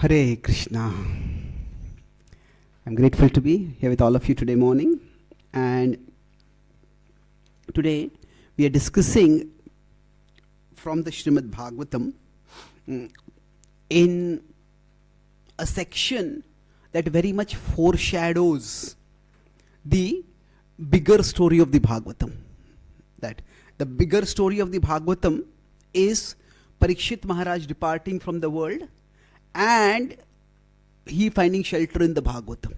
Hare Krishna. I'm grateful to be here with all of you today morning, and today we are discussing from the Srimad Bhagavatam in a section that very much foreshadows the bigger story of the Bhagavatam. That the bigger story of the Bhagavatam is Parikshit Maharaj departing from the world and he finding shelter in the Bhagavatam.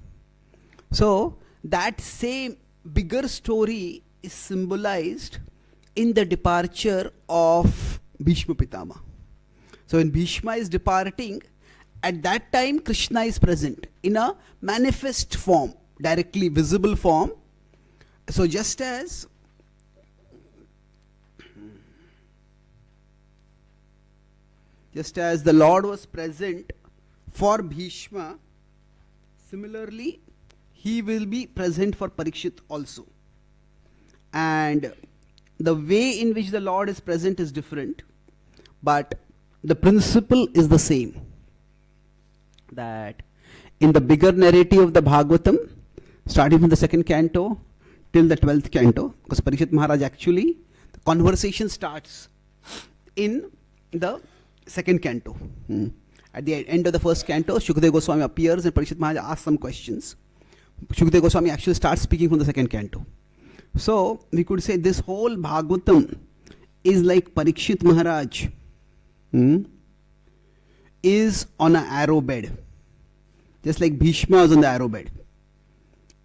So that same bigger story is symbolized in the departure of Bhishma Pitama. So when Bhishma is departing, at that time Krishna is present in a manifest form, directly visible form. So just as the Lord was present for Bhishma, similarly he will be present for Parikshit also. And the way in which the Lord is present is different, but the principle is the same. That in the bigger narrative of the Bhagavatam, starting from the 2nd canto till the 12th canto, because Parikshit Maharaj actually, the conversation starts in the 2nd canto. At the end of the 1st canto, Shukadeva Goswami appears and Parikshit Maharaj asks some questions. Shukadeva Goswami actually starts speaking from the 2nd canto. So we could say this whole Bhagavatam is like Parikshit Maharaj is on an arrow bed, just like Bhishma was on the arrow bed.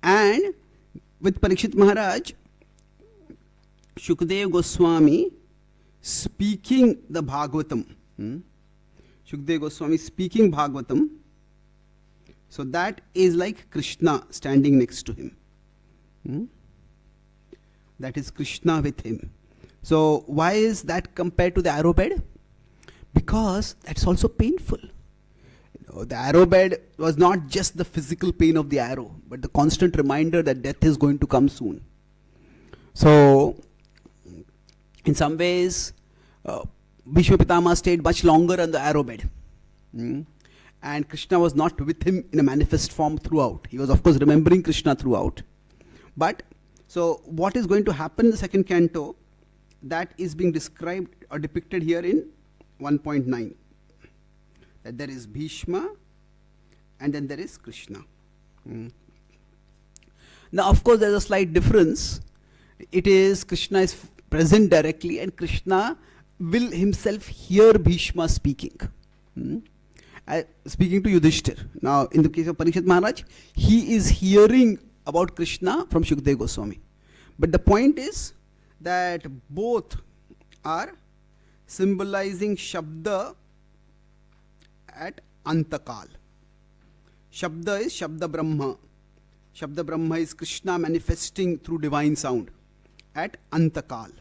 And with Parikshit Maharaj, Shukadeva Goswami speaking the Bhagavatam. Shukadeva Goswami speaking Bhagavatam. So that is like Krishna standing next to him. That is Krishna with him. So why is that compared to the arrow bed? Because that's also painful. The arrow bed was not just the physical pain of the arrow, but the constant reminder that death is going to come soon. So in some ways, Bhishma Pitama stayed much longer on the arrow bed. And Krishna was not with him in a manifest form throughout. He was of course remembering Krishna throughout. But so what is going to happen in the 2nd canto, that is being described or depicted here in 1.9. That there is Bhishma and then there is Krishna. Now of course there is a slight difference. It is Krishna is present directly and Krishna will himself hear Bhishma speaking. Speaking to Yudhishthir. Now in the case of Parikshit Maharaj, he is hearing about Krishna from Shukadeva Goswami. But the point is that both are symbolizing Shabda at Antakal. Shabda is Shabda Brahma. Shabda Brahma is Krishna manifesting through divine sound at Antakal,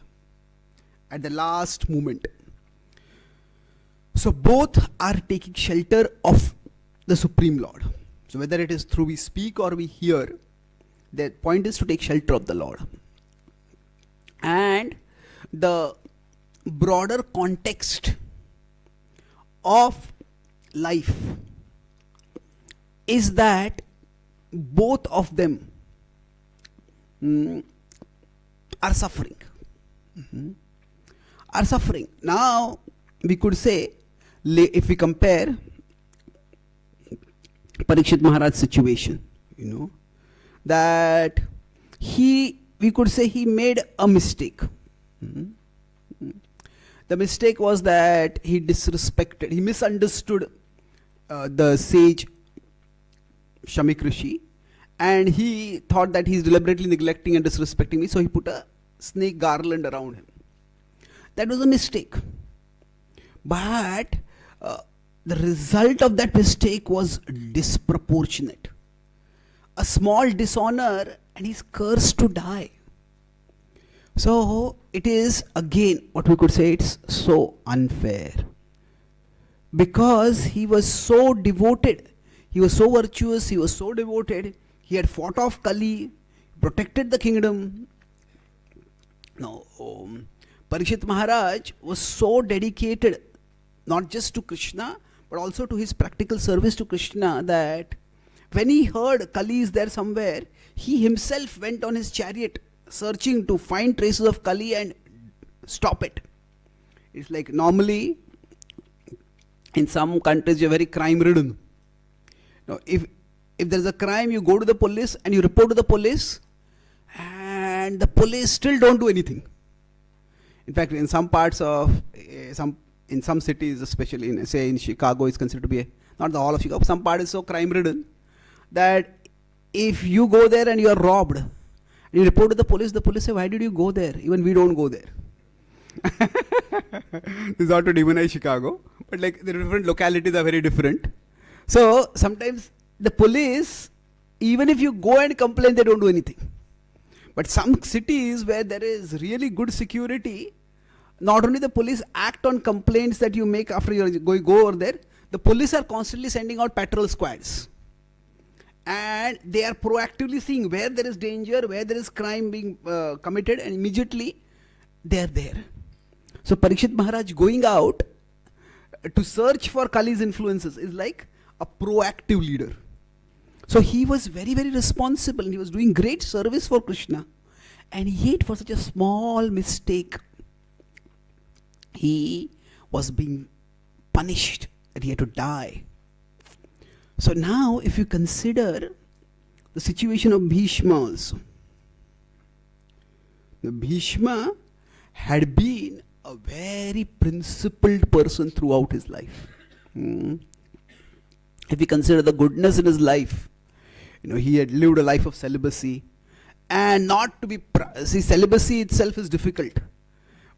at the last moment. So both are taking shelter of the Supreme Lord. So whether it is through we speak or we hear, the point is to take shelter of the Lord. And the broader context of life is that both of them are suffering. Are suffering. Now we could say, if we compare Parikshit Maharaj's situation, that we could say he made a mistake. The mistake was that he misunderstood the sage Shamik Rishi, and he thought that he's deliberately neglecting and disrespecting me, so he put a snake garland around him. That was a mistake. But the result of that mistake was disproportionate. A small dishonor and he's cursed to die. So it is again what we could say, it's so unfair. Because he was so devoted, he was so virtuous, he was so devoted, he had fought off Kali, protected the kingdom. Now, Parikshit Maharaj was so dedicated not just to Krishna but also to his practical service to Krishna, that when he heard Kali is there somewhere, he himself went on his chariot searching to find traces of Kali and stop it. It's like normally in some countries you're very crime ridden. Now, if there's a crime, you go to the police and you report to the police, and the police still don't do anything. In fact, in some parts of in some cities, especially in Chicago, it's considered to be not the whole of Chicago. Some part is so crime ridden that if you go there and you are robbed, and you report to the police say, why did you go there? Even we don't go there. This is not to demonize Chicago, but like the different localities are very different. So sometimes the police, even if you go and complain, they don't do anything. But some cities where there is really good security, not only the police act on complaints that you make after you go over there, the police are constantly sending out patrol squads. And they are proactively seeing where there is danger, where there is crime being committed, and immediately they are there. So Parikshit Maharaj going out to search for Kali's influences is like a proactive leader. So he was very, very responsible, and he was doing great service for Krishna. And yet for such a small mistake, he was being punished, and he had to die. So now if you consider the situation of Bhishma also. The Bhishma had been a very principled person throughout his life. If we consider the goodness in his life, he had lived a life of celibacy, and not to be, celibacy itself is difficult,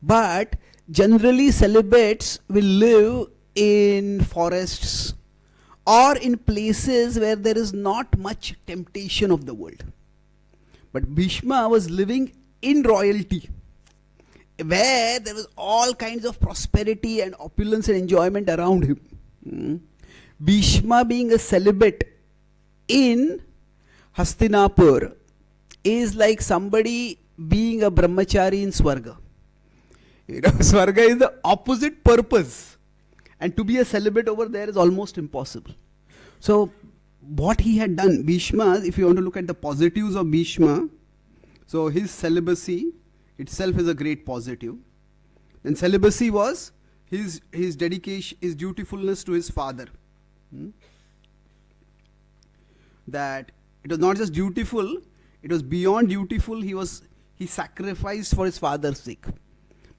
but generally celibates will live in forests or in places where there is not much temptation of the world. But Bhishma was living in royalty, where there was all kinds of prosperity and opulence and enjoyment around him. Bhishma being a celibate in Hastinapur is like somebody being a brahmachari in Swarga. Swarga is the opposite purpose, and to be a celibate over there is almost impossible. So what he had done, Bhishma, if you want to look at the positives of Bhishma, so his celibacy itself is a great positive. Then celibacy was his dedication, his dutifulness to his father. That it was not just dutiful, it was beyond dutiful. He sacrificed for his father's sake,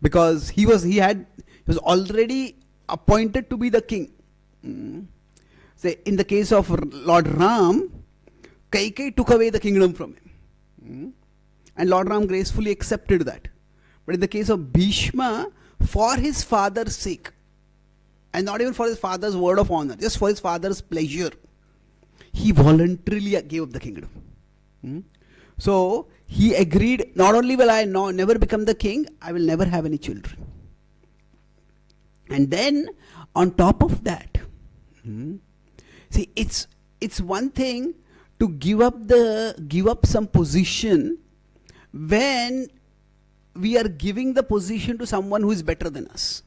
because he was already appointed to be the king. Say in the case of Lord Ram, Kaikai took away the kingdom from him, and Lord Ram gracefully accepted that. But in the case of Bhishma, for his father's sake, and not even for his father's word of honor, just for his father's pleasure, he voluntarily gave up the kingdom. So he agreed, not only will I never become the king, I will never have any children. And then on top of that, see, it's one thing to give up some position when we are giving the position to someone who is better than us.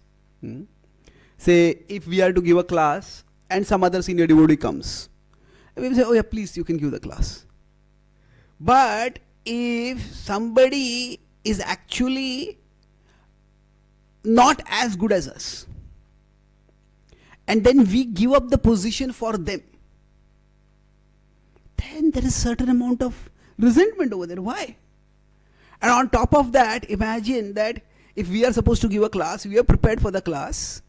Say if we are to give a class and some other senior devotee comes, we will say, oh yeah, please, you can give the class. But if somebody is actually not as good as us, and then we give up the position for them, then there is certain amount of resentment over there. Why? And on top of that, imagine that if we are supposed to give a class, we are prepared for the class,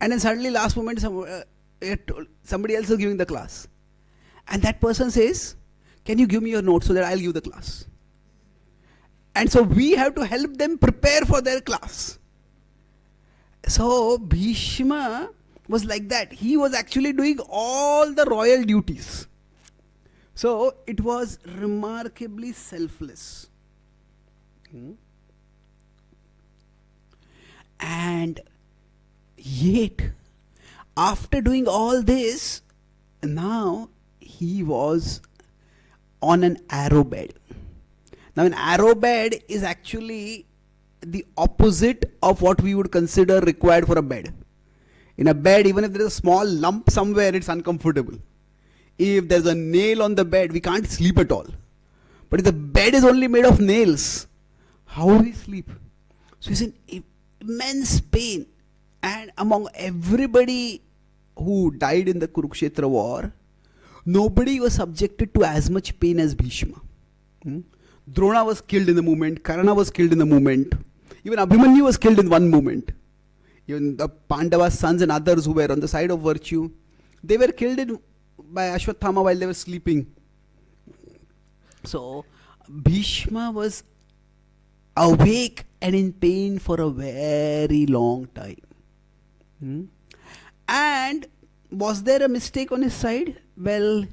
and then suddenly last moment somebody else is giving the class, and that person says, can you give me your notes so that I'll give the class? And so we have to help them prepare for their class. So Bhishma was like that. He was actually doing all the royal duties. So it was remarkably selfless. And yet, after doing all this, now he was on an arrow bed. Now an arrow bed is actually the opposite of what we would consider required for a bed. In a bed, even if there is a small lump somewhere, it's uncomfortable. If there's a nail on the bed, we can't sleep at all. But if the bed is only made of nails, how will we sleep? So he's in immense pain. And among everybody who died in the Kurukshetra war, nobody was subjected to as much pain as Bhishma. Drona was killed in the moment, Karna was killed in the moment, even Abhimanyu was killed in one moment. Even the Pandava's sons and others who were on the side of virtue, they were killed by Ashwatthama while they were sleeping. So Bhishma was awake and in pain for a very long time. And was there a mistake on his side? Well,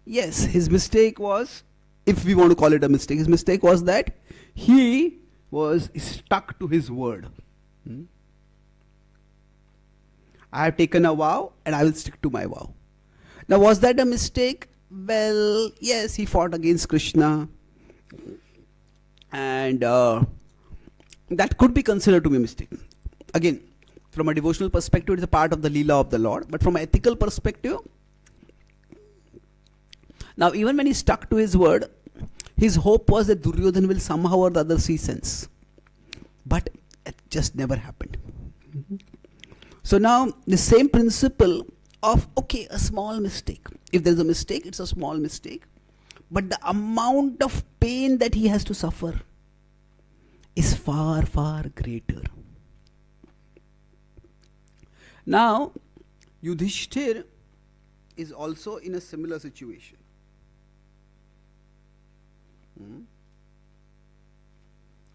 yes, his mistake was, if we want to call it a mistake, his mistake was that he was stuck to his word. I have taken a vow and I will stick to my vow. Now, was that a mistake? Well, yes, he fought against Krishna, and that could be considered to be a mistake. Again, from a devotional perspective, it's a part of the Leela of the Lord, but from an ethical perspective, now even when he stuck to his word, his hope was that Duryodhana will somehow or the other see sense. But it just never happened. So now the same principle of, okay, a small mistake. If there's a mistake, it's a small mistake. But the amount of pain that he has to suffer is far, far greater. Now, Yudhishthir is also in a similar situation.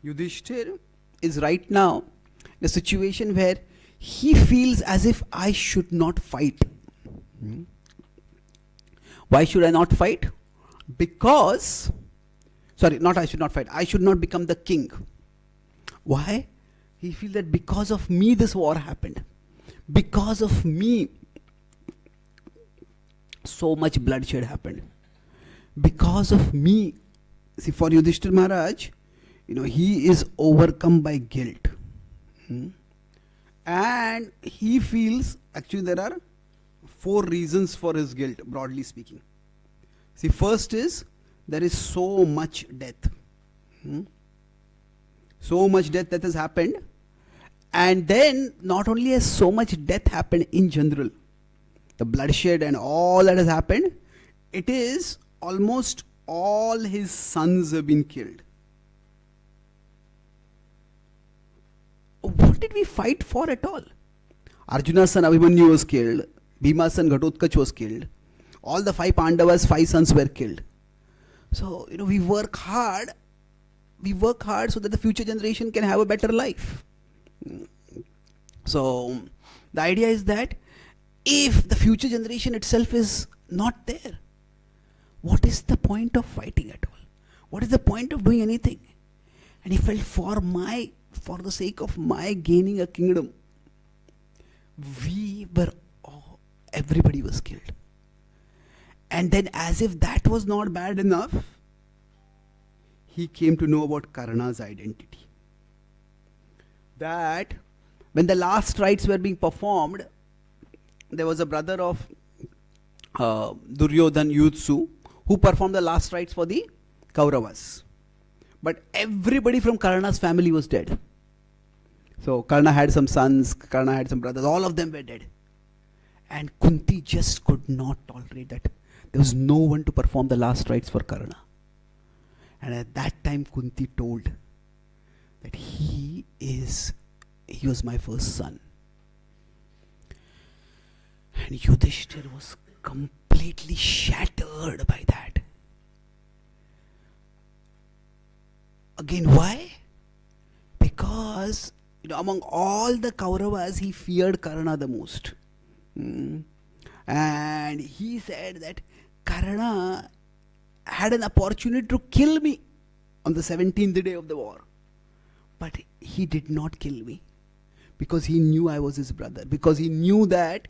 Yudhishthir is right now in a situation where he feels as if I should not fight. Why should I not fight? Because, sorry, not I should not fight, I should not become the king. Why? He feels that because of me this war happened. Because of me so much bloodshed happened. Because of me, see, for Yudhishthira Maharaj, he is overcome by guilt. And he feels, actually there are 4 reasons for his guilt, broadly speaking. See, first is, there is so much death. So much death that has happened. And then, not only has so much death happened in general, the bloodshed and all that has happened, it is almost all his sons have been killed. What did we fight for at all? Arjuna's son Abhimanyu was killed. Bhima's son Ghatotkacha was killed. All the 5 Pandavas' 5 sons were killed. So, we work hard. We work hard so that the future generation can have a better life. So, the idea is that if the future generation itself is not there, what is the point of fighting at all? What is the point of doing anything? And he felt, for the sake of my gaining a kingdom, everybody was killed. And then, as if that was not bad enough, he came to know about Karna's identity. That when the last rites were being performed, there was a brother of Duryodhan, Yudsu, who performed the last rites for the Kauravas. But everybody from Karna's family was dead. So Karna had some sons, Karna had some brothers, all of them were dead. And Kunti just could not tolerate that. There was no one to perform the last rites for Karna. And at that time Kunti told that he was my first son. And Yudhishthira was completely shattered by that. Again, why? Because among all the Kauravas, he feared Karna the most. And he said that Karna had an opportunity to kill me on the 17th day of the war. But he did not kill me because he knew I was his brother, because he knew that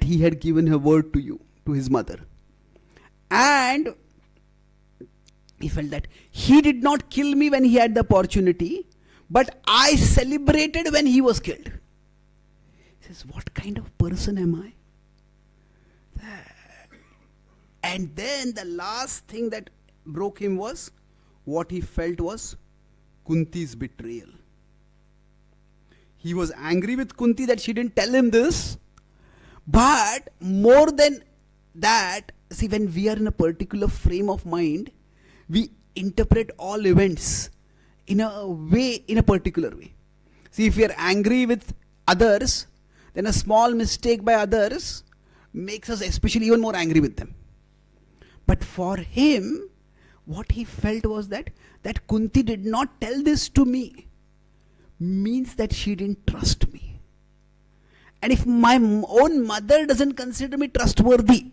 he had given her word to his mother. And he felt that he did not kill me when he had the opportunity, but I celebrated when he was killed. says, what kind of person am I? And then the last thing that broke him was what he felt was Kunti's betrayal. He was angry with Kunti that she didn't tell him this. But more than that, see, when we are in a particular frame of mind, we interpret all events in a way, in a particular way. See, if we are angry with others, then a small mistake by others makes us especially even more angry with them. But for him, what he felt was that Kunti did not tell this to me means that she didn't trust me. And if my own mother doesn't consider me trustworthy,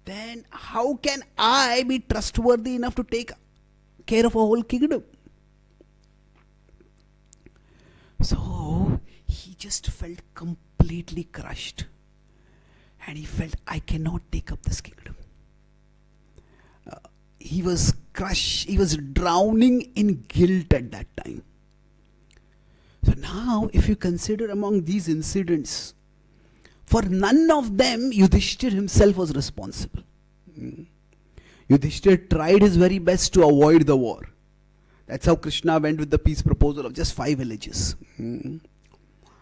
then how can I be trustworthy enough to take care of a whole kingdom? So he just felt completely crushed. And he felt, I cannot take up this kingdom. He was crushed. He was drowning in guilt at that time. So now, if you consider among these incidents, for none of them, Yudhishthir himself was responsible. Yudhishthir tried his very best to avoid the war. That's how Krishna went with the peace proposal of just 5 villages.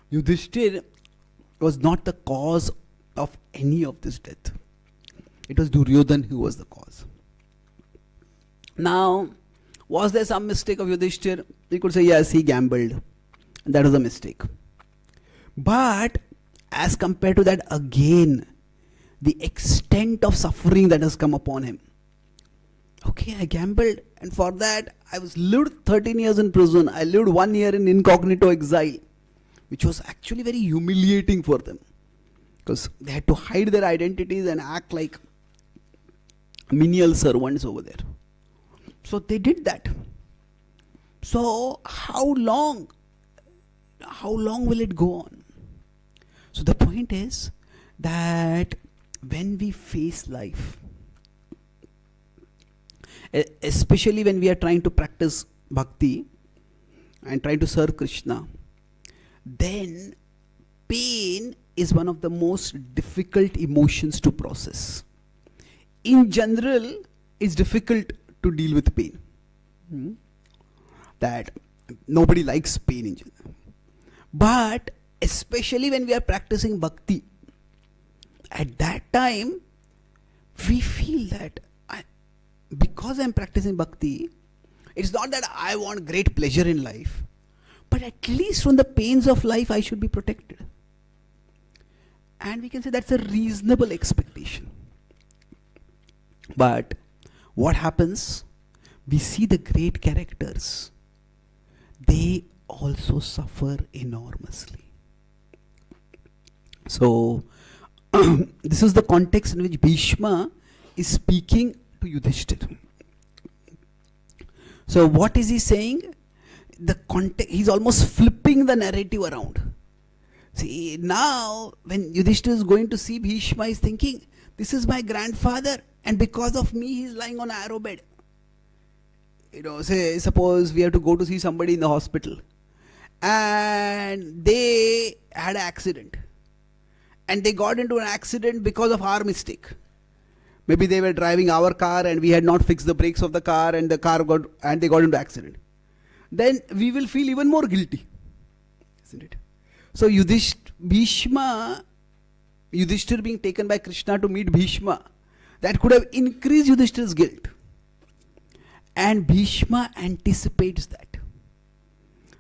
Yudhishthir was not the cause of any of this death. It was Duryodhan who was the cause. Now, was there some mistake of Yudhishthir? We could say, yes, he gambled. And that was a mistake. But, as compared to that, again, the extent of suffering that has come upon him. Okay, I gambled, and for that, I was lived 13 years in prison. I lived 1 year in incognito exile, which was actually very humiliating for them. Because they had to hide their identities and act like menial servants over there. So they did that. So how long will it go on? So the point is that when we face life, especially when we are trying to practice bhakti and trying to serve Krishna, then pain is one of the most difficult emotions to process. In general, it's difficult to deal with pain. That nobody likes pain in general. But especially when we are practicing bhakti, at that time, we feel that because I am practicing bhakti, it's not that I want great pleasure in life, but at least from the pains of life I should be protected. And we can say that's a reasonable expectation. But what happens? We see the great characters. They also suffer enormously. So, this is the context in which Bhishma is speaking to Yudhishthir. So, what is he saying? The context, he's almost flipping the narrative around. See, now, when Yudhishthir is going to see Bhishma, he's thinking, this is my grandfather, and because of me, he's lying on an arrow bed. Say, suppose we have to go to see somebody in the hospital, and they had an accident. And they got into an accident because of our mistake. Maybe they were driving our car and we had not fixed the brakes of the car, and they got into accident. Then we will feel even more guilty, isn't it? So Yudhishthir being taken by Krishna to meet Bhishma, that could have increased Yudhishthir's guilt. And Bhishma anticipates that.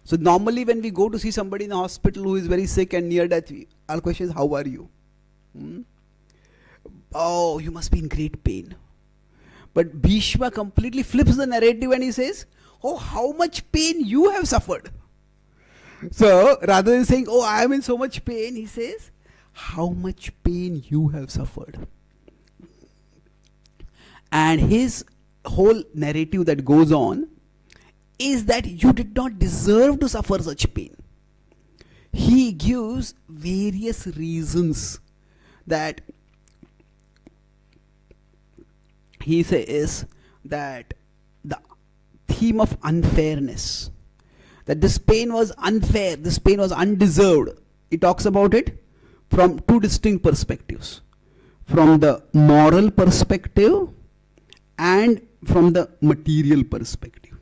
So normally when we go to see somebody in the hospital who is very sick and near death, our question is, how are you? Oh, you must be in great pain. But Bhishma completely flips the narrative and he says, oh, how much pain you have suffered. So rather than saying, oh, I am in so much pain, he says, how much pain you have suffered. And his whole narrative that goes on is that you did not deserve to suffer such pain. He gives various reasons that he says that the theme of unfairness, that this pain was unfair, this pain was undeserved. he talks about it from two distinct perspectives. From the moral perspective and from the material perspective.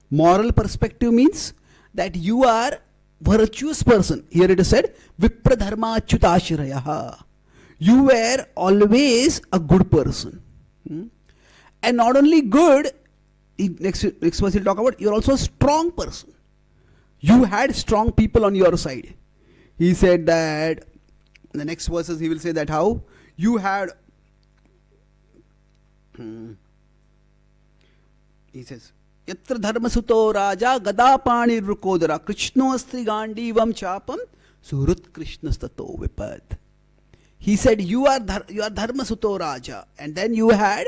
Moral perspective means that you are virtuous person. Here it is said, Vipra dharma achyutashirayaha. You were always a good person. And not only good, next verse he'll talk about, you're also a strong person. You had strong people on your side. He said that, in the next verses he will say that how you had, he says, Yatra dharma suto raja gadapani rukodara krishno astri gandivam chapam surut krishna stato vipad. He said, you are dharma suto raja. And then you had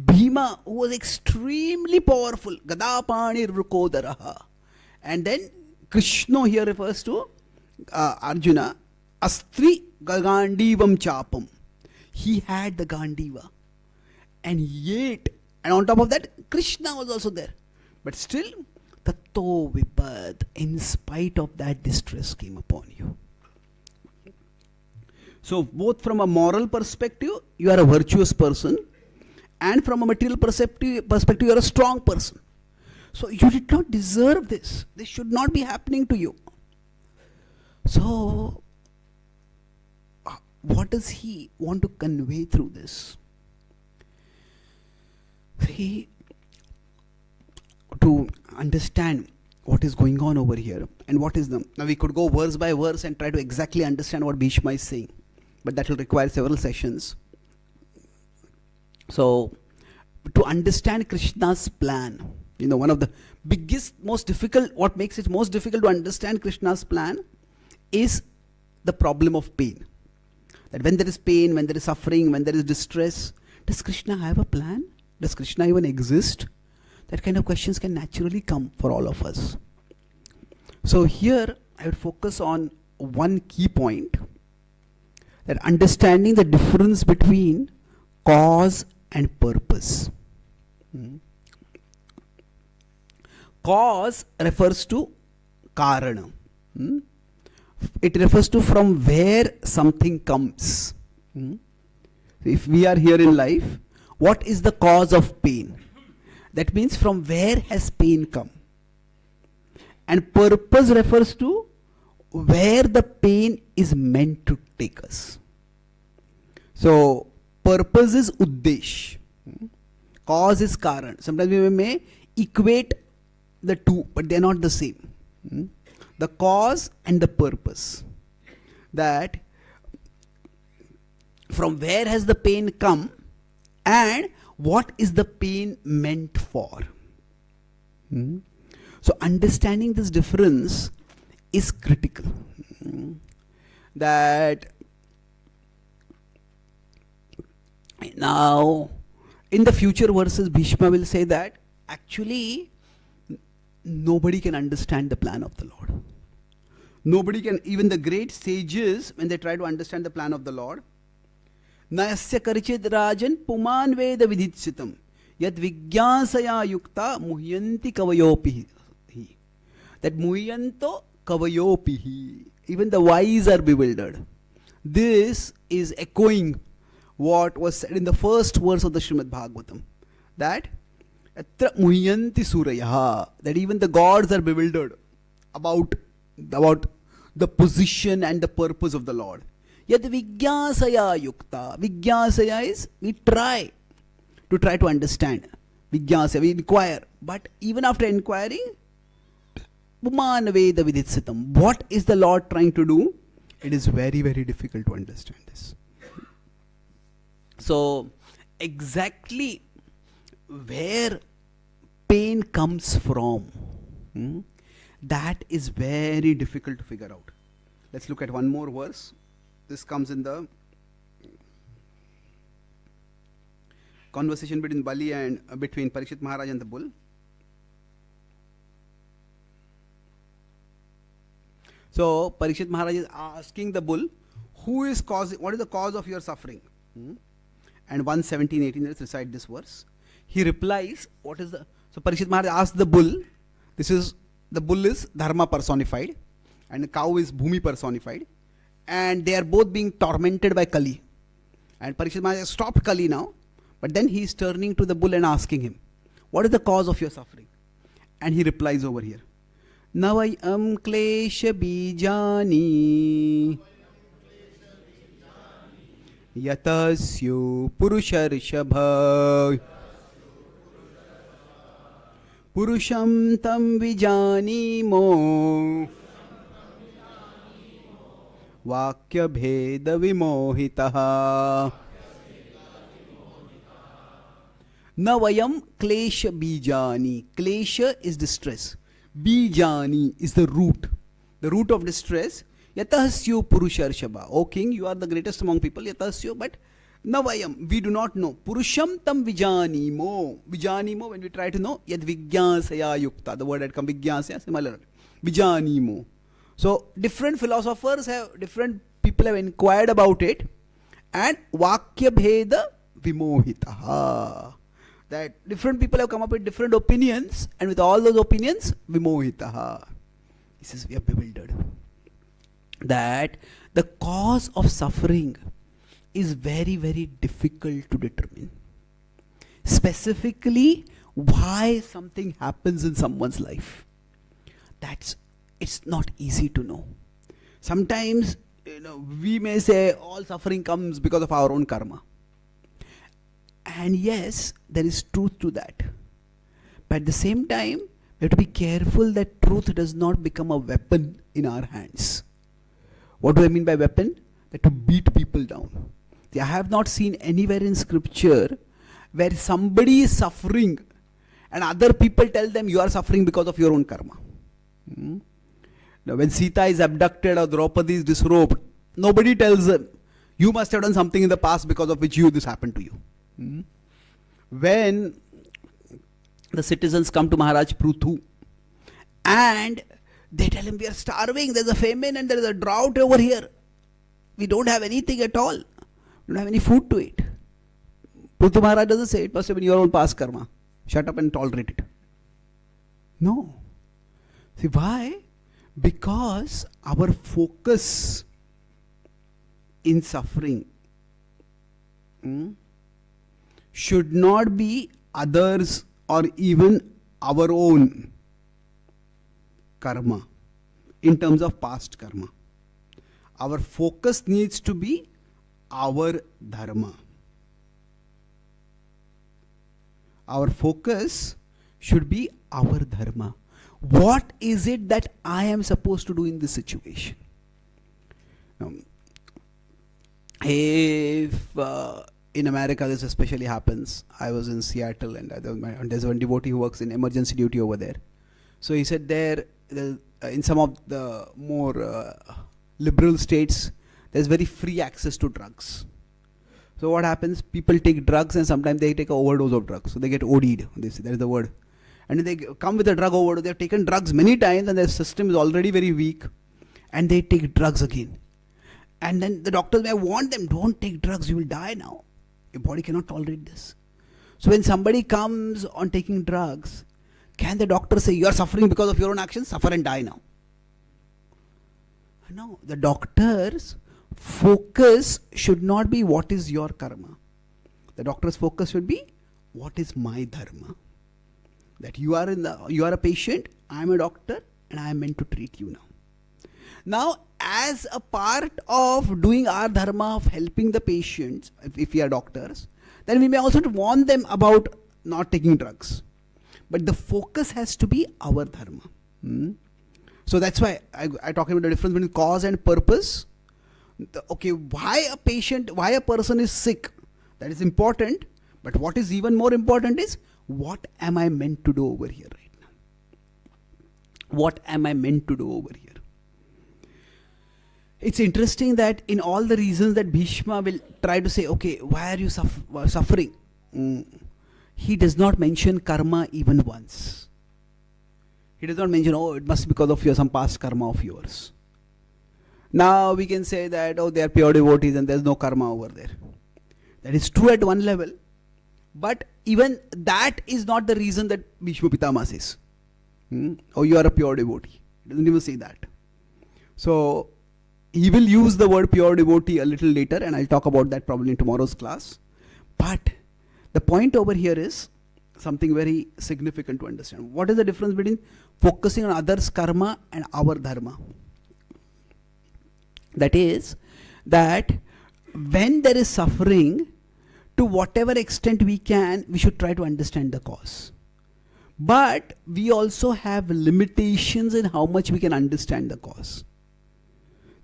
Bhima, who was extremely powerful, gadapani rukodara. And then Krishna here refers to Arjuna, astri gandivam chapam. He had the gandiva. And yet, and on top of that, Krishna was also there. But still, tato vipad, in spite of that, distress came upon you. So, both from a moral perspective, you are a virtuous person, and from a material perspective, you are a strong person. So, you did not deserve this. This should not be happening to you. So, what does he want to convey through this? To understand what is going on over here and what is the, now we could go verse by verse and try to exactly understand what Bhishma is saying, but that will require several sessions. So to understand Krishna's plan, one of the biggest, most difficult, what makes it most difficult to understand Krishna's plan is the problem of pain. That when there is pain, when there is suffering, when there is distress, does Krishna have a plan? Does Krishna even exist? That kind of questions can naturally come for all of us. So here I would focus on one key point, that understanding the difference between cause and purpose. Cause refers to karana. It refers to from where something comes. If we are here in life, what is the cause of pain? That means from where has pain come? And purpose refers to where the pain is meant to take us. So, purpose is uddesh. Cause is karan. Sometimes we may equate the two, but they are not the same. The cause and the purpose. That from where has the pain come and what is the pain meant for? So understanding this difference is critical. That now in the future verses Bhishma will say that actually nobody can understand the plan of the Lord. Nobody can, even the great sages, when they try to understand the plan of the Lord, Nayasya karichid rajan puman veda vidhitsitam yad vigyasaya yukta muhyanti kavayopihi. That muhyanto kavayopihi. Even the wise are bewildered. This is echoing what was said in the first verse of the Srimad Bhagavatam. That atra muhyanti surayaha. That even the gods are bewildered about the position and the purpose of the Lord. Yad vigyasaya yukta. Vigyasaya is we try to understand. Vigyasaya, we inquire. But even after inquiring, puman veda vidhitsitam. What is the Lord trying to do? It is very, very difficult to understand this. So, exactly where pain comes from, that is very difficult to figure out. Let's look at one more verse. This comes in the conversation between Bali and between Parikshit Maharaj and the bull. So Parikshit Maharaj is asking the bull, what is the cause of your suffering? And 1:17-18, let's recite this verse. He replies, so Parikshit Maharaj asks the bull, the bull is Dharma personified. and the cow is Bhumi personified, and they are both being tormented by Kali. And Parikshit Maharaj has stopped Kali now, but then he is turning to the bull and asking him, what is the cause of your suffering? And he replies over here, Navayam klesha bijani yatasyo purusharshabha purusham tam vijanimo vakya bheda vimohitaha. Navayam klesha bijani. Klesha is distress. Bijani is the root of distress. Yatasyo purusharshaba. O king, you are the greatest among people. Yatasyo, but Navayam, we do not know. Purusham tam vijanimo. Vijanimo, when we try to know, yad vigyasaya yukta. The word had come vigyasaya, similar. Vijanimo. So, different philosophers different people have inquired about it. And vakya bheda vimohitaha. That different people have come up with different opinions, and with all those opinions, vimohitaha. He says, we are bewildered. That the cause of suffering is very, very difficult to determine. Specifically, why something happens in someone's life. It's not easy to know. Sometimes, we may say all suffering comes because of our own karma. And yes, there is truth to that. But at the same time, we have to be careful that truth does not become a weapon in our hands. What do I mean by weapon? That to beat people down. See, I have not seen anywhere in scripture where somebody is suffering and other people tell them you are suffering because of your own karma. Now, when Sita is abducted or Draupadi is disrobed, nobody tells them, you must have done something in the past because of which this happened to you. When the citizens come to Maharaj Prithu and they tell him, we are starving, there's a famine and there is a drought over here. We don't have anything at all. We don't have any food to eat. Prithu Maharaj doesn't say, it must have been your own past karma. Shut up and tolerate it. No. See, why? Because our focus in suffering should not be others or even our own karma in terms of past karma. Our focus needs to be our dharma. Our focus should be our dharma. What is it that I am supposed to do in this situation? If in America this especially happens, I was in Seattle and there's one devotee who works in emergency duty over there. So he said there, in some of the more liberal states, there's very free access to drugs. So what happens? People take drugs and sometimes they take an overdose of drugs. So they get OD'd. There's the word. And they come with a drug overdose. They've taken drugs many times and their system is already very weak. And they take drugs again. And then the doctors may warn them, don't take drugs, you will die now. Your body cannot tolerate this. So when somebody comes on taking drugs, can the doctor say, you are suffering because of your own actions, suffer and die now? No, the doctor's focus should not be what is your karma. The doctor's focus should be what is my dharma. That you are a patient, I am a doctor, and I am meant to treat you now. Now, as a part of doing our dharma of helping the patients, if we are doctors, then we may also warn them about not taking drugs. But the focus has to be our dharma. So that's why I talk about the difference between cause and purpose. Why a person is sick, that is important. But what is even more important is, what am I meant to do over here right now? What am I meant to do over here? It's interesting that in all the reasons that Bhishma will try to say, why are you suffering? He does not mention karma even once. He does not mention, it must be because of some past karma of yours. Now we can say that, they are pure devotees and there's no karma over there. That is true at one level. But even that is not the reason that Bhishma Pitama says, you are a pure devotee. He doesn't even say that. So he will use the word pure devotee a little later, and I'll talk about that probably in tomorrow's class. But the point over here is something very significant to understand. What is the difference between focusing on others' karma and our dharma? That is, that when there is suffering, to whatever extent we can, we should try to understand the cause. But we also have limitations in how much we can understand the cause.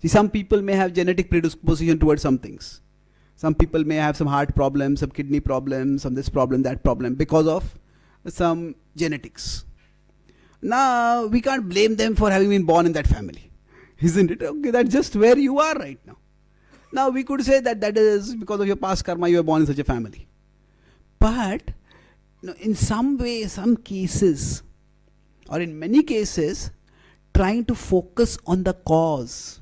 See, some people may have genetic predisposition towards some things. Some people may have some heart problems, some kidney problems, some this problem, that problem, because of some genetics. Now, we can't blame them for having been born in that family. Isn't it? Okay, that's just where you are right now. Now, we could say that that is because of your past karma, you were born in such a family. But in some way, some cases, or in many cases, trying to focus on the cause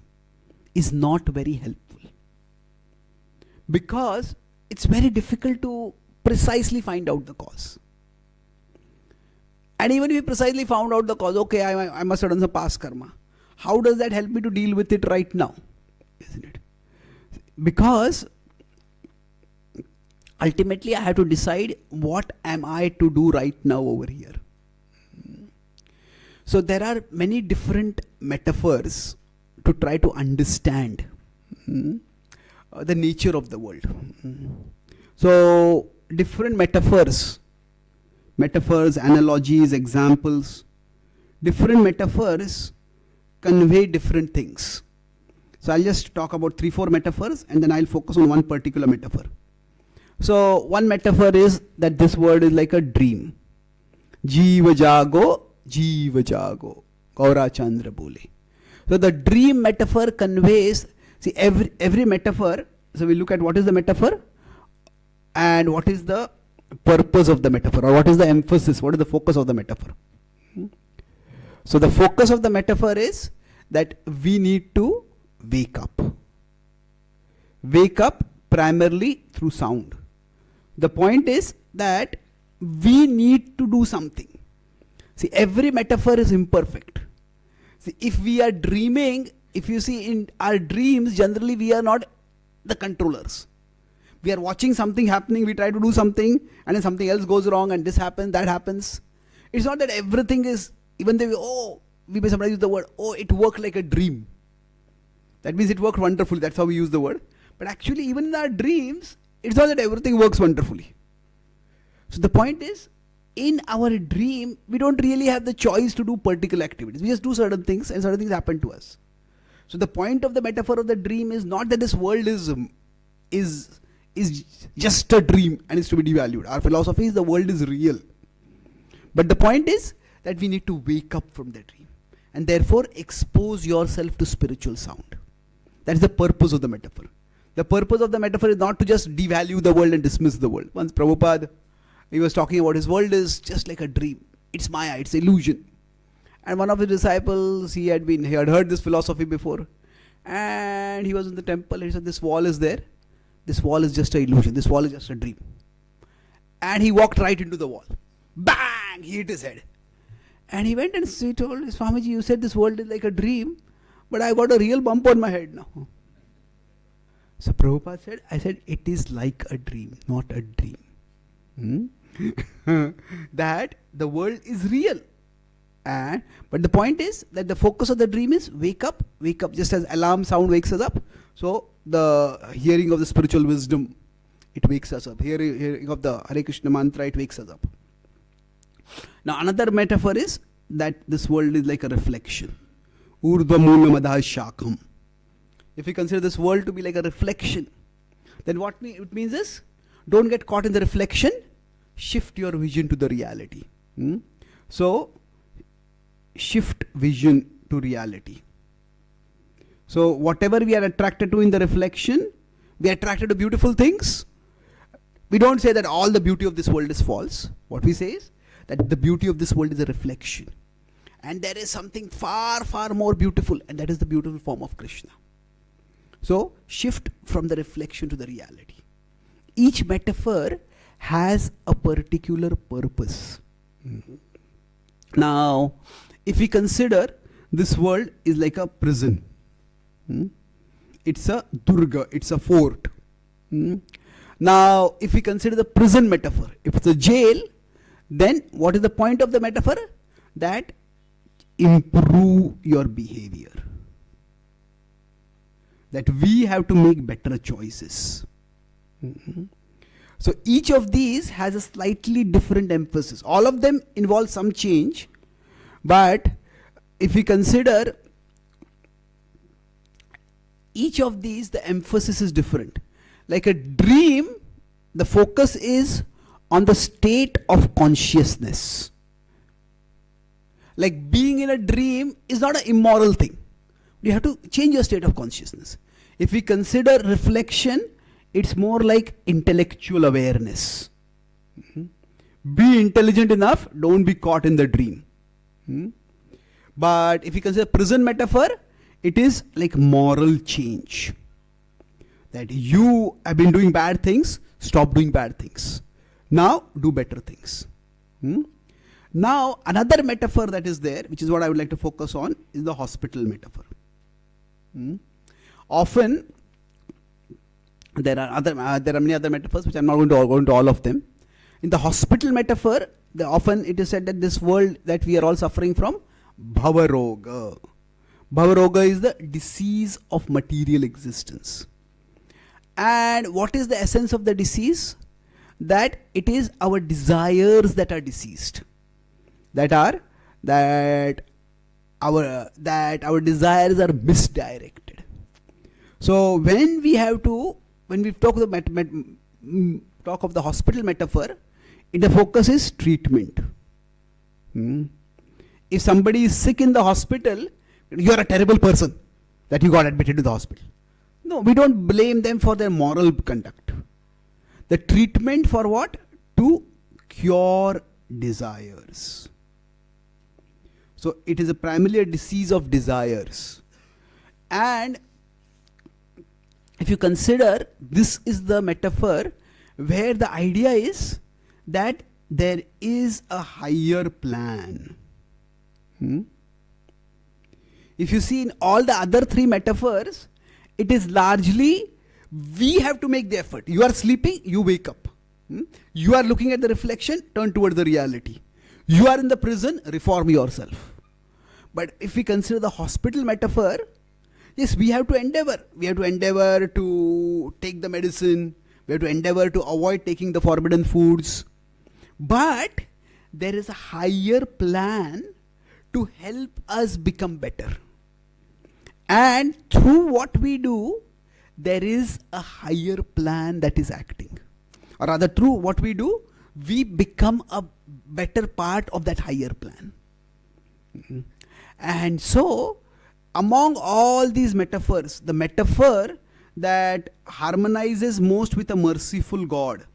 is not very helpful. Because it's very difficult to precisely find out the cause. And even if we precisely found out the cause, okay, I must have done some past karma. How does that help me to deal with it right now? Isn't it? Because ultimately I have to decide what am I to do right now over here. So there are many different metaphors to try to understand the nature of the world. So different metaphors, analogies, examples, different metaphors convey different things. So I'll just talk about 3-4 metaphors, and then I'll focus on one particular metaphor. So one metaphor is that this world is like a dream. Jiva jago, Gaura Chandra bole. So the dream metaphor conveys, see, every metaphor, so we look at what is the metaphor and what is the purpose of the metaphor, or what is the emphasis, what is the focus of the metaphor. So the focus of the metaphor is that we need to wake up. Wake up primarily through sound. The point is that we need to do something. See, every metaphor is imperfect. See, if we are dreaming, if you see in our dreams, generally we are not the controllers. We are watching something happening, we try to do something, and then something else goes wrong, and this happens, that happens. It's not that everything is, even though we may sometimes use the word, it worked like a dream. That means it worked wonderfully, that's how we use the word. But actually, even in our dreams, it's not that everything works wonderfully. So the point is, in our dream, we don't really have the choice to do particular activities. We just do certain things, and certain things happen to us. So the point of the metaphor of the dream is not that this world is just a dream and is to be devalued. Our philosophy is the world is real. But the point is that we need to wake up from the dream, and therefore expose yourself to spiritual sound. That's the purpose of the metaphor. The purpose of the metaphor is not to just devalue the world and dismiss the world. Once Prabhupada, he was talking about his world is just like a dream. It's Maya, it's illusion. And one of his disciples, he had heard this philosophy before. And he was in the temple and he said, this wall is there. This wall is just an illusion. This wall is just a dream. And he walked right into the wall. Bang! He hit his head. And he went and he told Swamiji, you said this world is like a dream, but I got a real bump on my head now. So Prabhupada said, I said, it is like a dream, not a dream. That the world is real. But the point is that the focus of the dream is wake up, just as alarm sound wakes us up. So the hearing of the spiritual wisdom, it wakes us up. Hearing of the Hare Krishna mantra, it wakes us up. Now another metaphor is that this world is like a reflection. Urdhva mula madha shakam. If we consider this world to be like a reflection, then what it means is, don't get caught in the reflection, shift your vision to the reality. So, shift vision to reality. So, whatever we are attracted to in the reflection, we are attracted to beautiful things. We don't say that all the beauty of this world is false. What we say is that the beauty of this world is a reflection. And there is something far, far more beautiful, and that is the beautiful form of Krishna. So, shift from the reflection to the reality. Each metaphor has a particular purpose. Now, if we consider this world is like a prison. Hmm? It's a durga, it's a fort. Hmm? Now, if we consider the prison metaphor, if it's a jail, then what is the point of the metaphor? That improve your behavior. That we have to make better choices. Mm-hmm. So each of these has a slightly different emphasis. All of them involve some change, but if we consider each of these, the emphasis is different. Like a dream, the focus is on the state of consciousness. Like being in a dream is not an immoral thing. You have to change your state of consciousness. If we consider reflection, it's more like intellectual awareness. Be intelligent enough, don't be caught in the dream. But if you consider prison metaphor, it is like moral change. That you have been doing bad things, stop doing bad things. Now do better things. Now another metaphor that is there, which is what I would like to focus on, is the hospital metaphor. Often there are many other metaphors which I am not going to go into all of them. In the hospital metaphor, often it is said that this world that we are all suffering from, bhavaroga. Bhavaroga is the disease of material existence. And what is the essence of the disease? That it is our desires that are diseased. That our desires are misdirected. So when we talk of the hospital metaphor, the focus is treatment. If somebody is sick in the hospital, you are a terrible person that you got admitted to the hospital. No, we don't blame them for their moral conduct. The treatment for what? To cure desires. So it is primarily a disease of desires. And if you consider, this is the metaphor where the idea is that there is a higher plan. If you see in all the other three metaphors, it is largely we have to make the effort. You are sleeping, you wake up. You are looking at the reflection, turn towards the reality. You are in the prison, reform yourself. But if we consider the hospital metaphor, yes, we have to endeavor. We have to endeavor to take the medicine. We have to endeavor to avoid taking the forbidden foods. But there is a higher plan to help us become better. And through what we do, there is a higher plan that is acting. Or rather, through what we do, we become a better part of that higher plan. And so, among all these metaphors, the metaphor that harmonizes most with a merciful God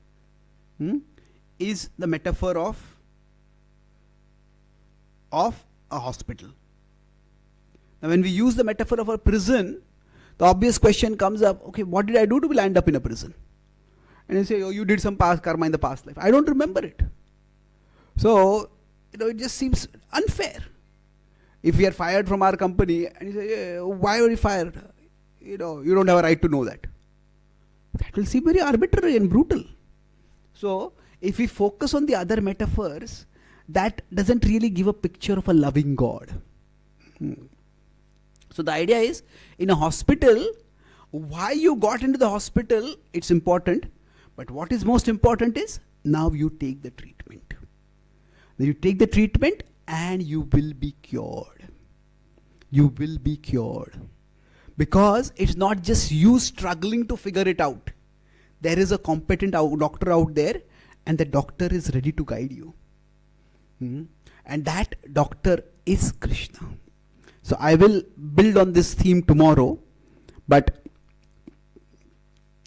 is the metaphor of a hospital. Now, when we use the metaphor of a prison, the obvious question comes up, okay, what did I do to land up in a prison? And you say, oh, you did some past karma in the past life. I don't remember it. So, it just seems unfair. If we are fired from our company, and you say, why were you fired? You don't have a right to know that. That will seem very arbitrary and brutal. So, if we focus on the other metaphors, that doesn't really give a picture of a loving God. So the idea is, in a hospital, why you got into the hospital, it's important. But what is most important is, now you take the treatment. Now you take the treatment and you will be cured. You will be cured. Because it's not just you struggling to figure it out. There is a competent doctor out there, and the doctor is ready to guide you. And that doctor is Krishna. So I will build on this theme tomorrow, but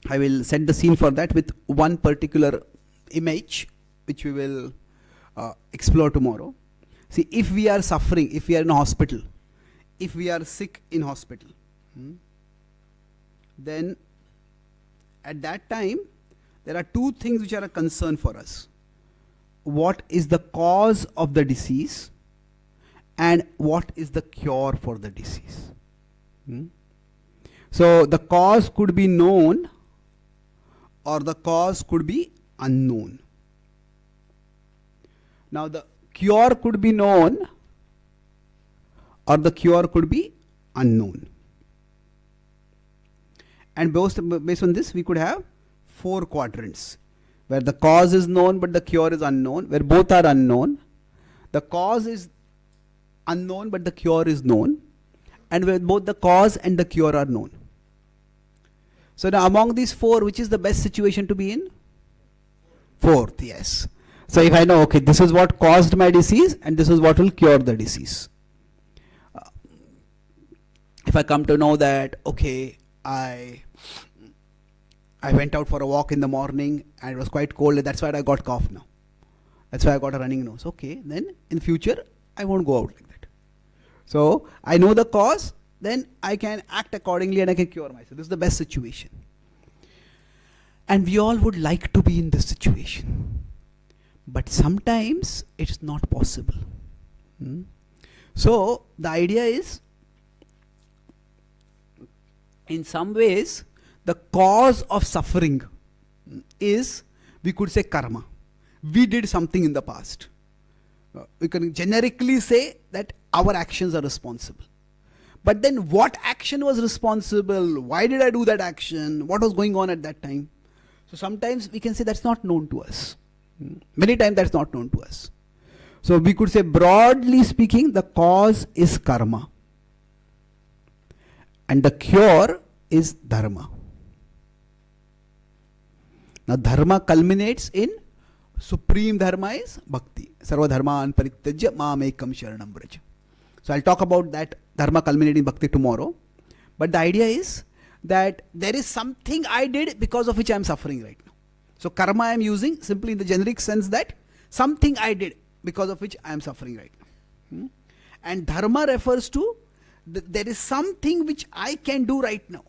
I will set the scene for that with one particular image which we will explore tomorrow. See, if we are suffering, if we are in a hospital, if we are sick in hospital, then at that time there are two things which are a concern for us. What is the cause of the disease and what is the cure for the disease? So the cause could be known or the cause could be unknown. Now the cure could be known or the cure could be unknown. And based on this, we could have 4 quadrants where the cause is known but the cure is unknown, where both are unknown. The cause is unknown but the cure is known, and where both the cause and the cure are known. So now among these 4, which is the best situation to be in? 4th, yes. So if I know, okay, this is what caused my disease and this is what will cure the disease. If I come to know that, okay, I went out for a walk in the morning and it was quite cold, that's why I got cough now. That's why I got a running nose. Okay, then in future, I won't go out like that. So I know the cause, then I can act accordingly and I can cure myself. This is the best situation. And we all would like to be in this situation. But sometimes it's not possible. So the idea is, in some ways, the cause of suffering is, we could say, karma. We did something in the past. We can generically say that our actions are responsible. But then what action was responsible? Why did I do that action? What was going on at that time? So sometimes we can say that's not known to us. Many times that's not known to us. So we could say, broadly speaking, the cause is karma. And the cure is dharma. Now dharma culminates in supreme dharma is bhakti. Sarva dharman parityajya mam ekam sharanam vraja. So I'll talk about that dharma culminating bhakti tomorrow. But the idea is that there is something I did because of which I am suffering right now. So karma I am using simply in the generic sense that something I did because of which I am suffering right now. And dharma refers to there is something which I can do right now.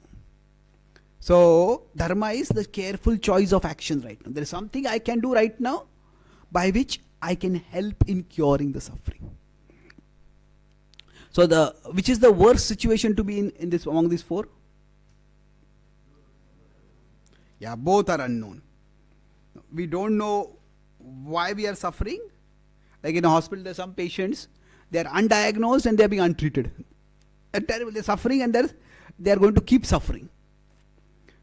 So dharma is the careful choice of action right now. There is something I can do right now by which I can help in curing the suffering. So which is the worst situation to be in this among these 4? Yeah, both are unknown. We don't know why we are suffering. Like in a hospital, there are some patients, they are undiagnosed and they are being untreated. They're terrible. They're suffering and they are going to keep suffering.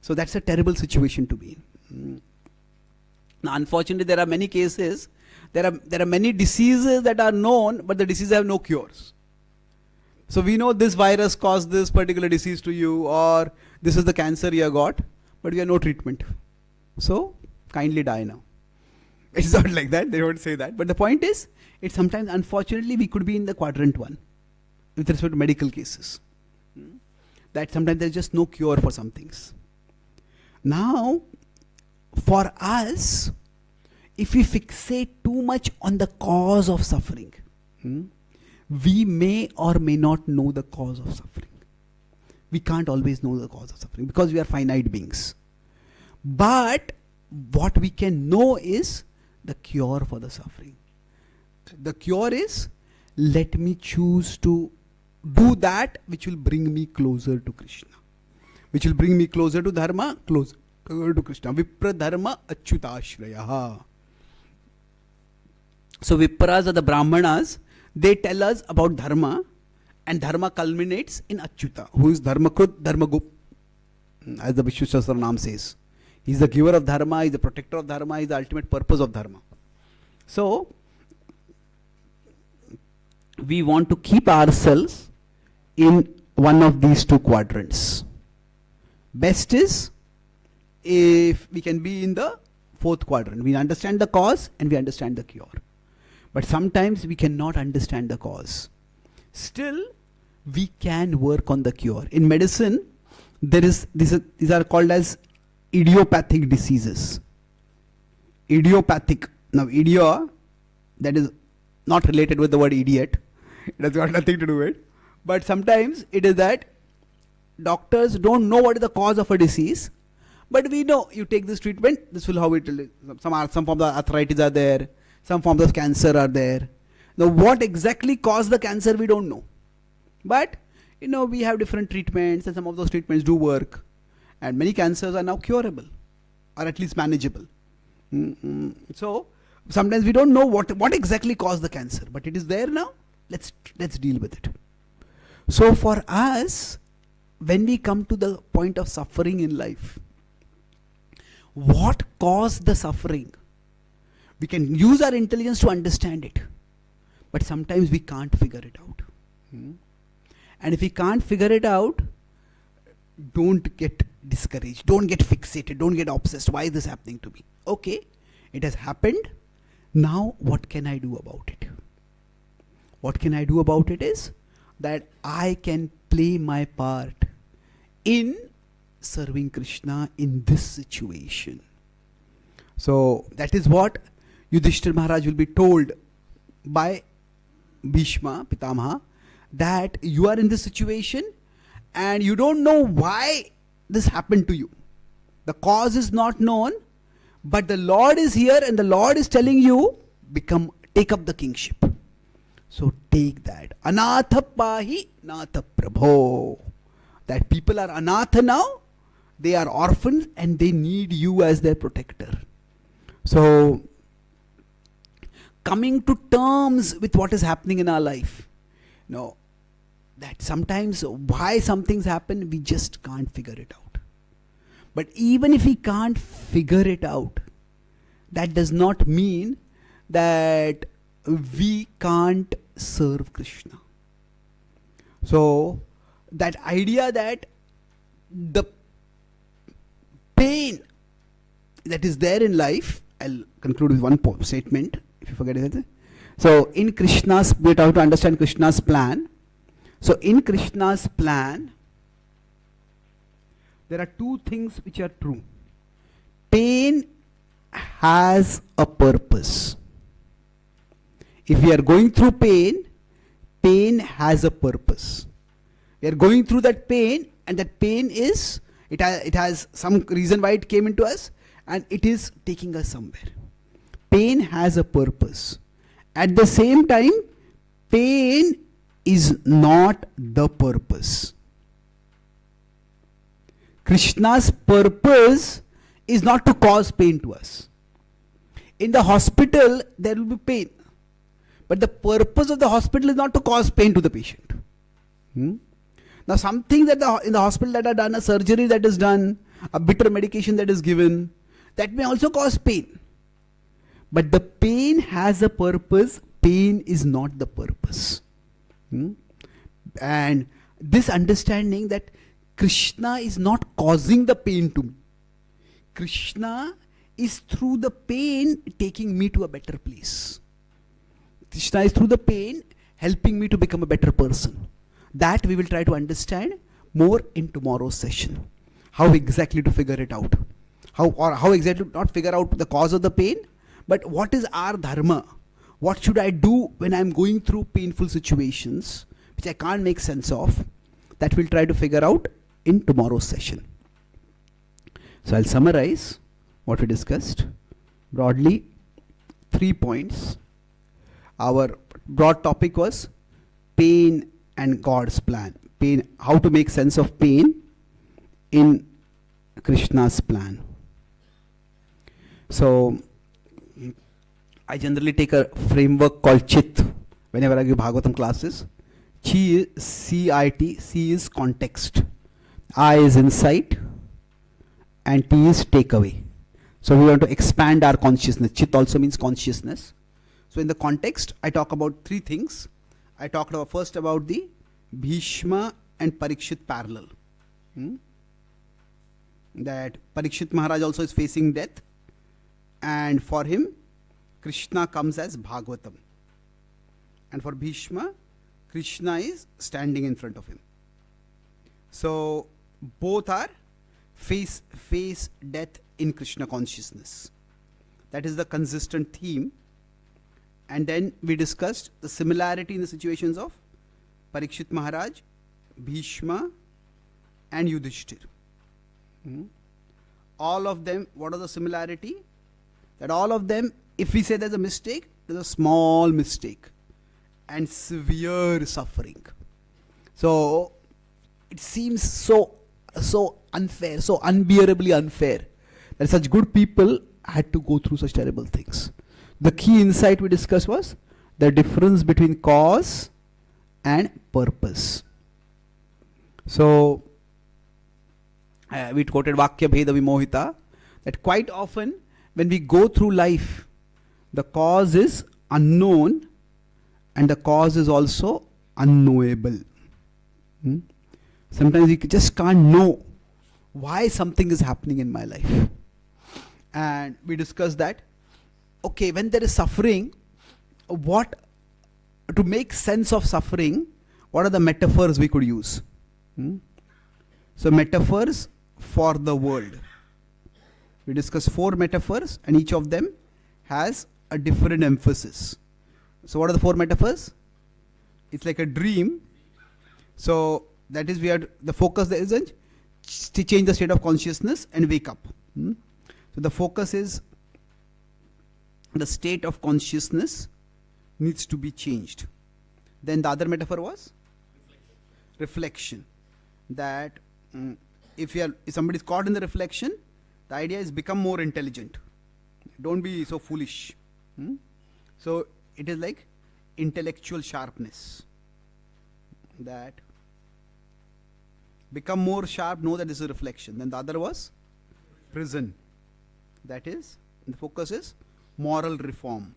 So that's a terrible situation to be in. Now, unfortunately, there are many cases. There are many diseases that are known, but the diseases have no cures. So we know this virus caused this particular disease to you, or this is the cancer you have got, but we have no treatment. So kindly die now. It's not like that. They don't say that. But the point is, it's sometimes, unfortunately, we could be in the quadrant 1 with respect to medical cases. That sometimes there's just no cure for some things. Now, for us, if we fixate too much on the cause of suffering, we may or may not know the cause of suffering. We can't always know the cause of suffering because we are finite beings. But what we can know is the cure for the suffering. The cure is, let me choose to do that which will bring me closer to Krishna, which will bring me closer to dharma, closer to Krishna. Vipra dharma achyutashraya. So Vipras are the Brahmanas. They tell us about dharma, and dharma culminates in Achyuta, who is Dharmakrut Dharmagup, as the Vishwashastra Naam says. He is the giver of dharma, he is the protector of dharma, he is the ultimate purpose of dharma. So we want to keep ourselves in one of these 2 quadrants. Best is if we can be in the 4th quadrant. We understand the cause and we understand the cure. But sometimes we cannot understand the cause. Still, we can work on the cure. In medicine, these are called as idiopathic diseases. Idiopathic. Now, idio, that is not related with the word idiot. It has got nothing to do with it. But sometimes it is that doctors don't know what is the cause of a disease. But we know, you take this treatment, this will how it will. Some forms of arthritis are there. Some forms of cancer are there. Now, what exactly caused the cancer, we don't know. But we have different treatments, and some of those treatments do work, and many cancers are now curable, or at least manageable. So sometimes we don't know what exactly caused the cancer, but it is there now. Let's deal with it. So for us, when we come to the point of suffering in life, what caused the suffering? We can use our intelligence to understand it, but sometimes we can't figure it out. And if we can't figure it out, don't get discouraged, don't get fixated, don't get obsessed. Why is this happening to me? Okay, it has happened. Now what can I do about it? What can I do about it is that I can play my part in serving Krishna in this situation. So that is what Yudhishthira Maharaj will be told by Bhishma, Pitamaha, that you are in this situation and you don't know why this happened to you. The cause is not known, but the Lord is here and the Lord is telling you, take up the kingship. So take that. Anatha pahi natha prabho. That people are anatha now, they are orphans and they need you as their protector. So coming to terms with what is happening in our life. That sometimes why some things happen, we just can't figure it out. But even if we can't figure it out, that does not mean that we can't serve Krishna. So that idea that the pain that is there in life, I'll conclude with one statement, if you forget it. So in Krishna's, we have to understand Krishna's plan. So in Krishna's plan, there are two things which are true. Pain has a purpose. If we are going through pain, pain has a purpose. We are going through that pain, and that pain is, it has some reason why it came into us, and it is taking us somewhere. Pain has a purpose. At the same time, pain is not the purpose. Krishna's purpose is not to cause pain to us. In the hospital, there will be pain. But the purpose of the hospital is not to cause pain to the patient. Now some things that in the hospital that are done, a surgery that is done, a bitter medication that is given, that may also cause pain. But the pain has a purpose, pain is not the purpose. And this understanding that Krishna is not causing the pain to me. Krishna is through the pain taking me to a better place. Krishna is through the pain helping me to become a better person. That we will try to understand more in tomorrow's session. How exactly to figure it out. How exactly not figure out the cause of the pain, but what is our dharma? What should I do when I am going through painful situations which I can't make sense of? That we'll try to figure out in tomorrow's session. So I'll summarize what we discussed. Broadly, 3 points. Our broad topic was pain and God's plan. Pain, how to make sense of pain in Krishna's plan. So I generally take a framework called CHIT whenever I give Bhagavatam classes. C-I-T, C is context, I is insight, and T is takeaway. So we want to expand our consciousness. Chit also means consciousness. So in the context, I talk about 3 things. I talked about first about the Bhishma and Parikshit parallel. That Parikshit Maharaj also is facing death, and for him, Krishna comes as Bhagavatam. And for Bhishma, Krishna is standing in front of him. So both are face death in Krishna consciousness. That is the consistent theme. And then we discussed the similarity in the situations of Parikshit Maharaj, Bhishma, and Yudhishthira. All of them, what are the similarity? That all of them, if we say there's a mistake, there's a small mistake and severe suffering. So it seems so unfair, so unbearably unfair that such good people had to go through such terrible things. The key insight we discussed was the difference between cause and purpose. So we quoted Vakya Bheda Vimohita, that quite often when we go through life, the cause is unknown and the cause is also unknowable. Sometimes we just can't know why something is happening in my life. And we discussed that, okay, when there is suffering, to make sense of suffering, what are the metaphors we could use? So metaphors for the world. We discussed 4 metaphors and each of them has a different emphasis. So what are the 4 metaphors? It's like a dream. So that is, the focus there isn't to change the state of consciousness and wake up. So the focus is the state of consciousness needs to be changed. Then the other metaphor was reflection. That if somebody is caught in the reflection, the idea is become more intelligent. Don't be so foolish. So it is like intellectual sharpness. That become more sharp, know that this is a reflection. Then the other was prison. That is, the focus is moral reform.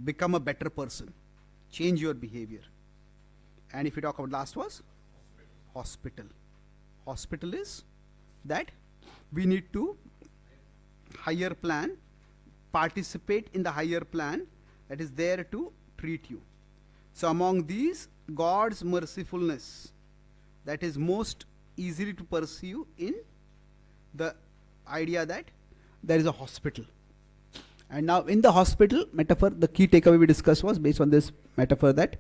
Become a better person. Change your behavior. And if you talk about last was hospital. Hospital is that we need to higher plan, participate in the higher plan that is there to treat you. So among these, God's mercifulness that is most easily to perceive in the idea that there is a hospital. And now in the hospital metaphor, the key takeaway we discussed was based on this metaphor that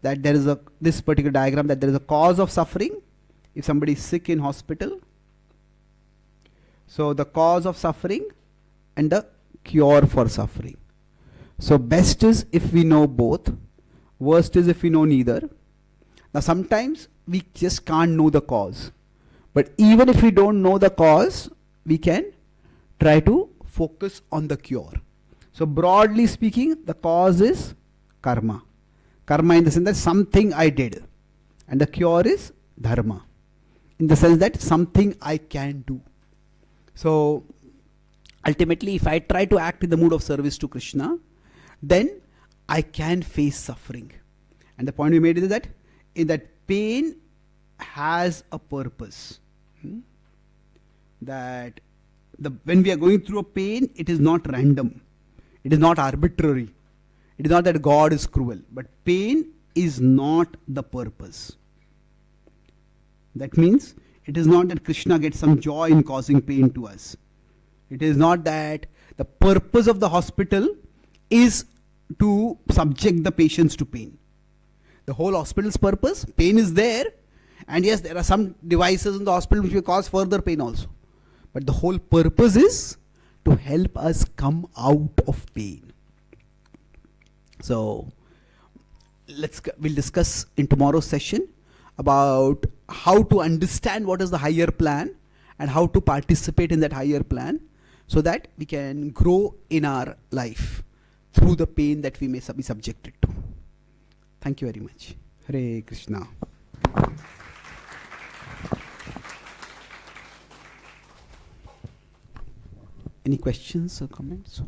there is this particular diagram, that there is a cause of suffering if somebody is sick in hospital. So the cause of suffering and the cure for suffering. So best is if we know both, worst is if we know neither. Now sometimes we just can't know the cause, but even if we don't know the cause, we can try to focus on the cure. So broadly speaking, the cause is karma. Karma in the sense that something I did, and the cure is dharma in the sense that something I can do. So ultimately, if I try to act in the mood of service to Krishna, then I can face suffering. And the point we made is that in that pain has a purpose. That when we are going through a pain, it is not random. It is not arbitrary. It is not that God is cruel. But pain is not the purpose. That means it is not that Krishna gets some joy in causing pain to us. It is not that the purpose of the hospital is to subject the patients to pain. The whole hospital's purpose, pain is there, and yes, there are some devices in the hospital which will cause further pain also. But the whole purpose is to help us come out of pain. So we'll discuss in tomorrow's session about how to understand what is the higher plan and how to participate in that higher plan so that we can grow in our life through the pain that we may be subjected to. Thank you very much. Hare Krishna. Any questions or comments?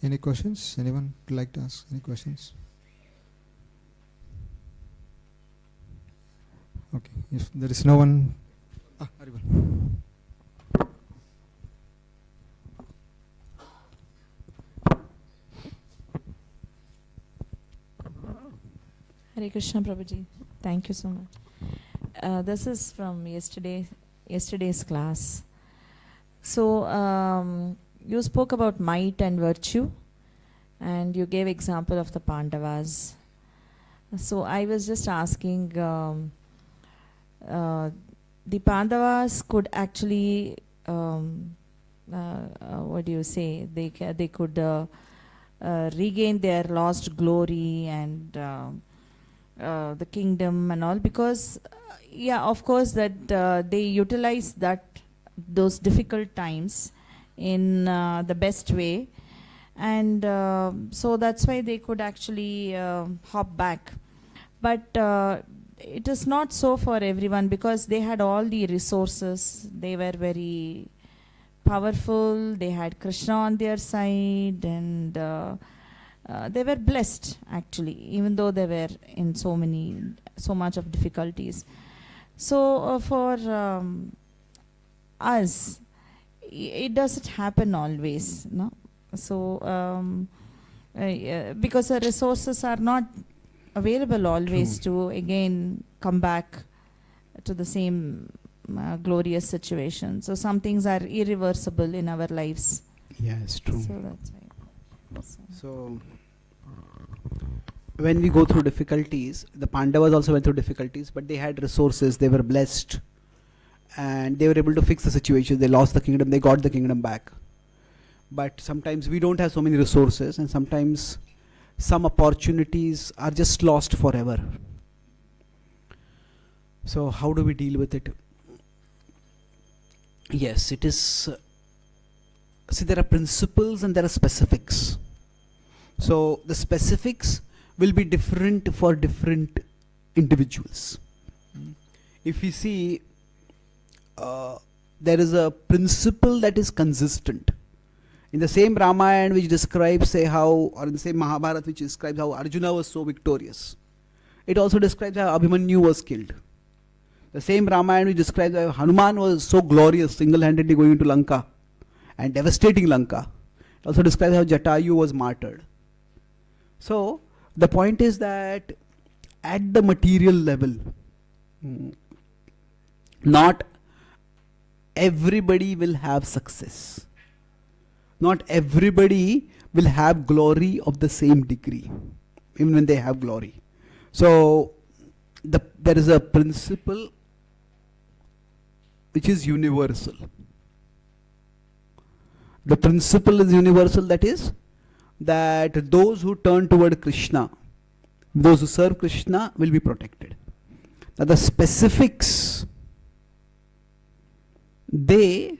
Any questions? Anyone would like to ask any questions? Okay, if there is no one, Haribal. Hare Krishna Prabhuji, thank you so much. This is from yesterday's class. So you spoke about might and virtue, and you gave example of the Pandavas. So I was just asking, the Pandavas could actually, what do you say? They could regain their lost glory and the kingdom and all, because yeah, of course that they utilize those difficult times in the best way, and so that's why they could actually hop back. But it is not so for everyone, because they had all the resources, they were very powerful, they had Krishna on their side, and they were blessed actually, even though they were in so much of difficulties. So for us, it doesn't happen always, no? So because the resources are not available always to again come back to the same glorious situation. So some things are irreversible in our lives. Yeah, it's true. So that's why. So when we go through difficulties, the Pandavas also went through difficulties, but they had resources, they were blessed, and they were able to fix the situation. They lost the kingdom, they got the kingdom back. But sometimes we don't have so many resources, and sometimes some opportunities are just lost forever. So how do we deal with it? Yes, it is. See, there are principles and there are specifics. So the specifics will be different for different individuals. If we see, there is a principle that is consistent. In the same Ramayana which describes, say, how, or in the same Mahabharata which describes how Arjuna was so victorious, it also describes how Abhimanyu was killed. The same Ramayana which describes how Hanuman was so glorious, single-handedly going into Lanka and devastating Lanka, it also describes how Jatayu was martyred. So the point is that at the material level, not everybody will have success. Not everybody will have glory of the same degree, even when they have glory. So there is a principle which is universal. The principle is universal, that is, that those who turn toward Krishna, those who serve Krishna, will be protected. Now the specifics, they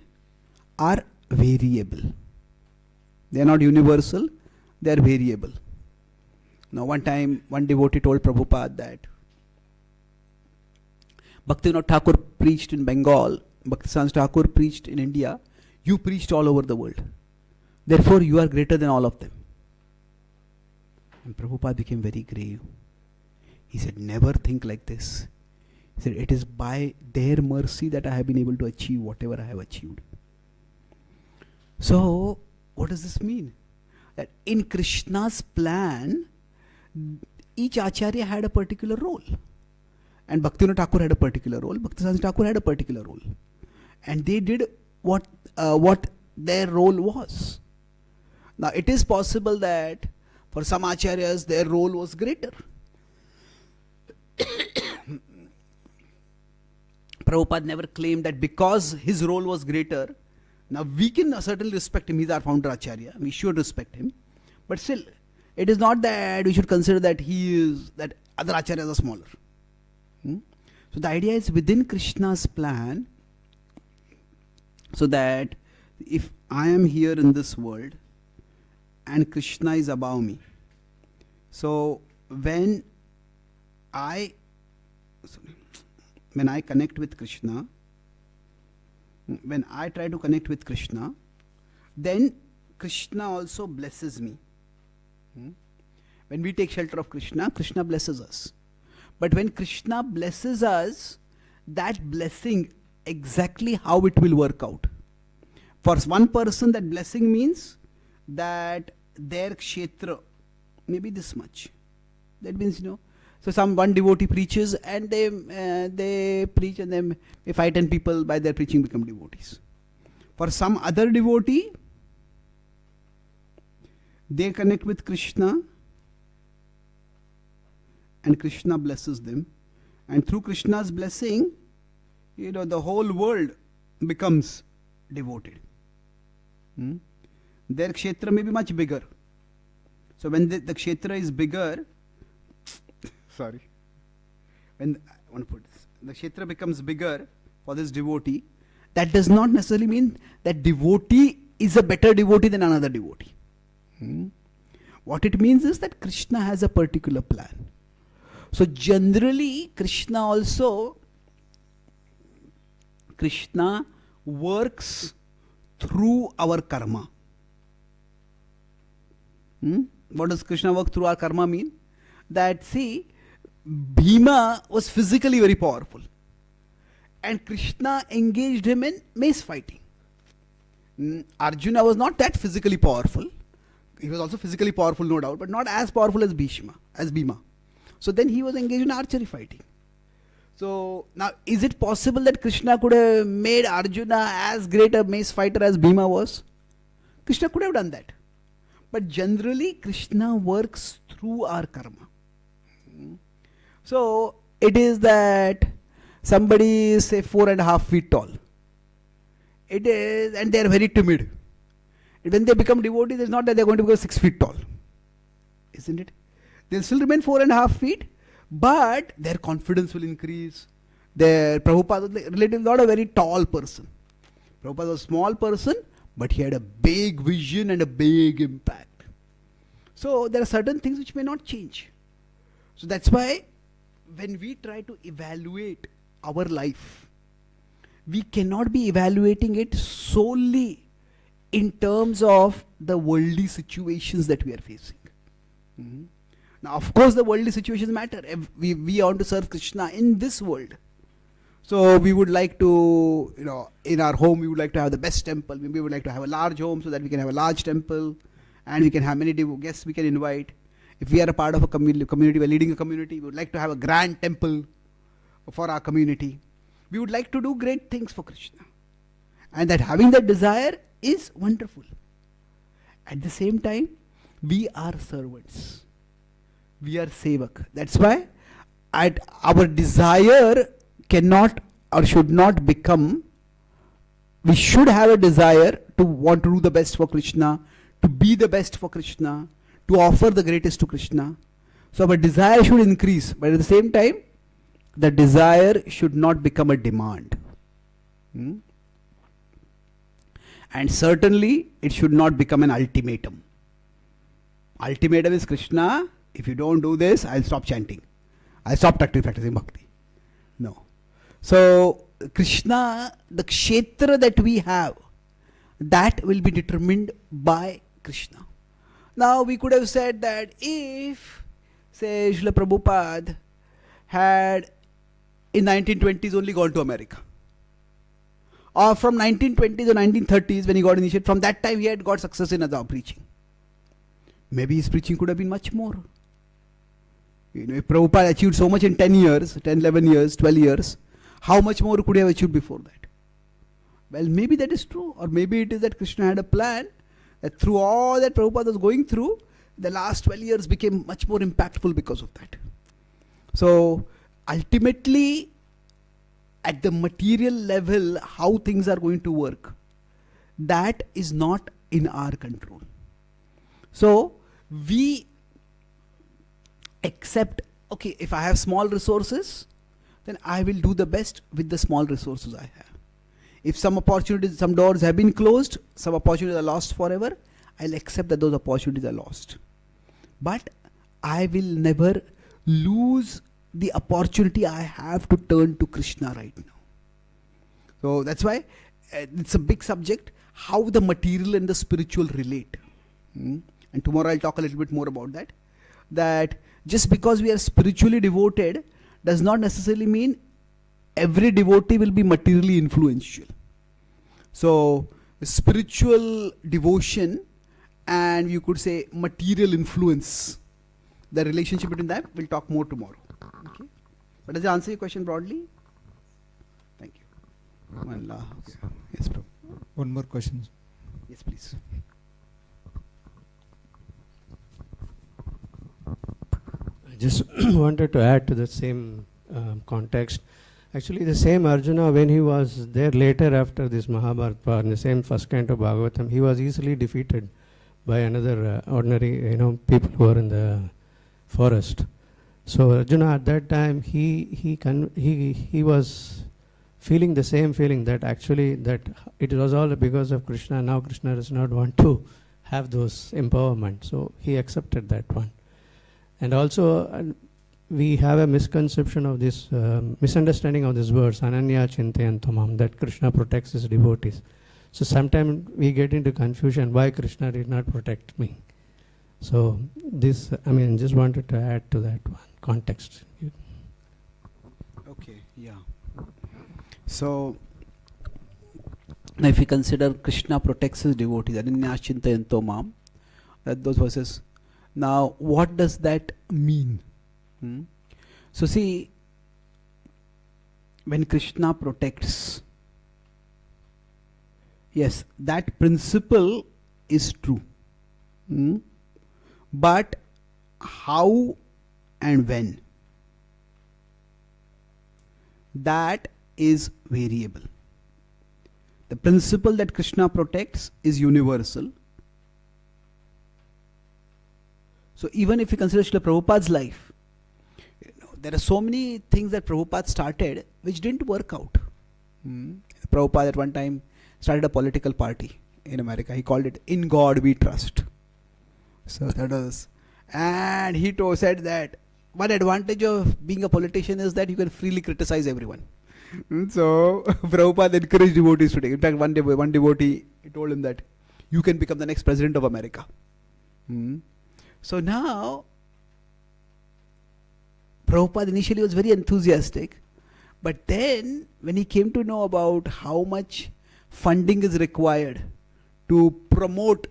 are variable. They are not universal, they are variable. Now one time, one devotee told Prabhupada that Bhaktivinoda Thakur preached in Bengal, Bhaktivedanta Thakur preached in India, you preached all over the world. Therefore you are greater than all of them. And Prabhupada became very grave. He said, never think like this. He said, it is by their mercy that I have been able to achieve whatever I have achieved. So what does this mean? That in Krishna's plan, each Acharya had a particular role. And Bhaktivinoda Thakur had a particular role, Bhaktivedanta Thakur had a particular role. And they did what their role was. Now it is possible that for some Acharyas their role was greater. Prabhupada never claimed that because his role was greater, now we can certainly respect him, he is our founder Acharya, we should respect him. But still, it is not that we should consider that that other Acharyas are smaller. So the idea is within Krishna's plan, so that if I am here in this world and Krishna is above me, so when I connect with Krishna, when I try to connect with Krishna, then Krishna also blesses me. When we take shelter of Krishna, Krishna blesses us. But when Krishna blesses us, that blessing, exactly how it will work out. For one person, that blessing means that their kshetra may be this much. That means, so one devotee preaches and they preach and then 5-10 people by their preaching become devotees. For some other devotee, they connect with Krishna and Krishna blesses them. And through Krishna's blessing, the whole world becomes devoted. Their kshetra may be much bigger. So when the kshetra is bigger, sorry, when I want to put this, the kshetra becomes bigger for this devotee, that does not necessarily mean that devotee is a better devotee than another devotee. What it means is that Krishna has a particular plan. So generally Krishna works through our karma. What does Krishna work through our karma mean? That see, Bhima was physically very powerful, and Krishna engaged him in mace fighting. Arjuna was not that physically powerful. He was also physically powerful, no doubt, but not as powerful as Bhima. So then he was engaged in archery fighting. So now, is it possible that Krishna could have made Arjuna as great a mace fighter as Bhima was? Krishna could have done that. But generally, Krishna works through our karma. So it is that somebody is, say, 4.5 feet tall. It is, and they are very timid. When they become devotees, it's not that they are going to become 6 feet tall. Isn't it? They'll still remain 4.5 feet, but their confidence will increase. Prabhupada was relatively not a very tall person. Prabhupada was a small person, but he had a big vision and a big impact. So there are certain things which may not change. So that's why when we try to evaluate our life, we cannot be evaluating it solely in terms of the worldly situations that we are facing. Now, of course, the worldly situations matter. We want to serve Krishna in this world. So we would like to, in our home, we would like to have the best temple. We would like to have a large home so that we can have a large temple, and we can have many guests we can invite. If we are a part of a community, we are leading a community, we would like to have a grand temple for our community. We would like to do great things for Krishna. And that having that desire is wonderful. At the same time, we are servants. We are sevak. That's why our desire cannot or should not become, we should have a desire to want to do the best for Krishna, to be the best for Krishna, to offer the greatest to Krishna. So our desire should increase, but at the same time, the desire should not become a demand. And certainly, it should not become an ultimatum. Ultimatum is Krishna, if you don't do this, I'll stop chanting. I'll stop practicing bhakti. No. So, Krishna, the kshetra that we have, that will be determined by Krishna. Now, we could have said that if, say, Srila Prabhupada had in 1920s only gone to America, or from 1920s or 1930s when he got initiated, from that time he had got success in Adha preaching. Maybe his preaching could have been much more. If Prabhupada achieved so much in 10 years, 10, 11 years, 12 years, how much more could he have achieved before that? Well, maybe that is true, or maybe it is that Krishna had a plan that through all that Prabhupada was going through, the last 12 years became much more impactful because of that. So, ultimately, at the material level, how things are going to work, that is not in our control. So, we accept, okay, if I have small resources, then I will do the best with the small resources I have. If some opportunities, some doors have been closed, some opportunities are lost forever, I'll accept that those opportunities are lost. But I will never lose the opportunity I have to turn to Krishna right now. So that's why it's a big subject, how the material and the spiritual relate. And tomorrow I'll talk a little bit more about that. That just because we are spiritually devoted does not necessarily mean every devotee will be materially influential. So spiritual devotion and you could say material influence, the relationship between that, we'll talk more tomorrow. Okay. But does it answer your question broadly? Thank you. Okay. Yes, bro. One more question. Yes, please. I just wanted to add to the same context. Actually, the same Arjuna, when he was there later after this Mahabharata, in the same first canto of Bhagavatam, he was easily defeated by another ordinary, people who are in the forest. So Arjuna at that time he was feeling the same feeling that actually that it was all because of Krishna. Now Krishna does not want to have those empowerment. So he accepted that one. And also we have a misconception of this, misunderstanding of this verse, Ananya Chintayantu Mam, that Krishna protects his devotees. So sometimes we get into confusion why Krishna did not protect me. So this, just wanted to add to that one context. Okay, yeah. So, now if we consider Krishna protects his devotees, Ananya Chintayantu Mam, those verses. Now, what does that mean? So see, when Krishna protects, yes, that principle is true. But how and when? That is variable. The principle that Krishna protects is universal. So even if you consider Srila Prabhupada's life, there are so many things that Prabhupada started which didn't work out. Prabhupada at one time started a political party in America. He called it In God We Trust. So that was, and he said that one advantage of being a politician is that you can freely criticize everyone. So Prabhupada encouraged devotees to take. In fact, one devotee, he told him that you can become the next president of America. So now, Prabhupada initially was very enthusiastic, but then when he came to know about how much funding is required to promote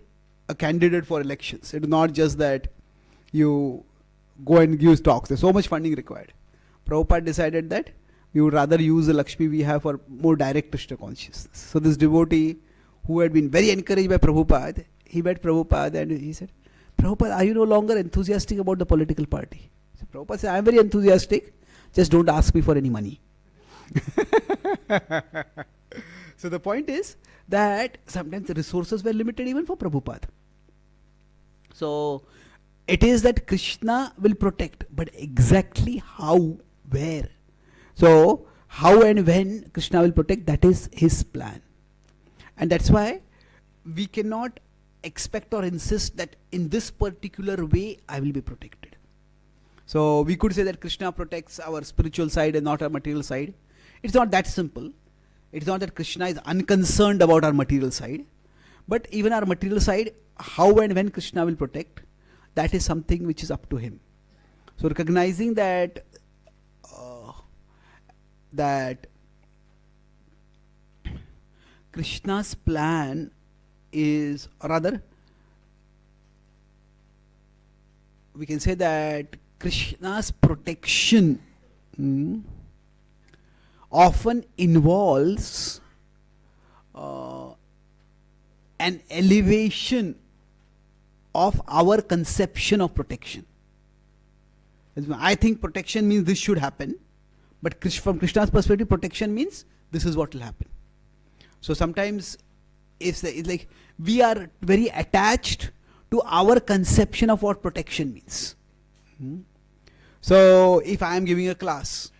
a candidate for elections, it is not just that you go and give talks, there's so much funding required. Prabhupada decided that we would rather use the Lakshmi we have for more direct Krishna consciousness. So this devotee who had been very encouraged by Prabhupada, he met Prabhupada and he said, Prabhupada, are you no longer enthusiastic about the political party? So Prabhupada said, I am very enthusiastic, just don't ask me for any money. So the point is that sometimes the resources were limited even for Prabhupada. So it is that Krishna will protect, but exactly how, where? So how and when Krishna will protect, that is his plan. And that's why we cannot expect or insist that in this particular way I will be protected. So we could say that Krishna protects our spiritual side and not our material side. It's not that simple. It's not that Krishna is unconcerned about our material side, but even our material side, how and when Krishna will protect, that is something which is up to him. So recognizing that that Krishna's plan is, or rather, we can say that Krishna's protection often involves an elevation of our conception of protection. I think protection means this should happen, but from Krishna's perspective, protection means this is what will happen. So sometimes it's like we are very attached to our conception of what protection means. So if I am giving a class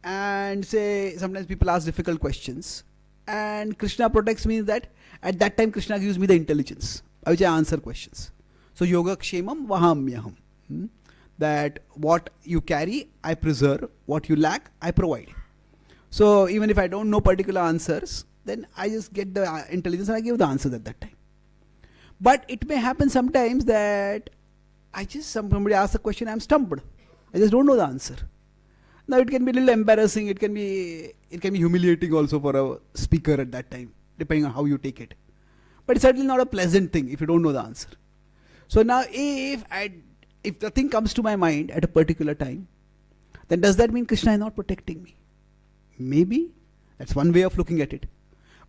and say sometimes people ask difficult questions and Krishna protects means that at that time Krishna gives me the intelligence by which I answer questions. So yoga kshemam vahamyaham. That what you carry, I preserve. What you lack, I provide. So even if I don't know particular answers, then I just get the intelligence and I give the answers at that time. But it may happen sometimes that somebody asks a question, I'm stumped. I just don't know the answer. Now it can be a little embarrassing. It can be humiliating also for a speaker at that time, depending on how you take it. But it's certainly not a pleasant thing if you don't know the answer. So now if the thing comes to my mind at a particular time, then does that mean Krishna is not protecting me? Maybe. That's one way of looking at it.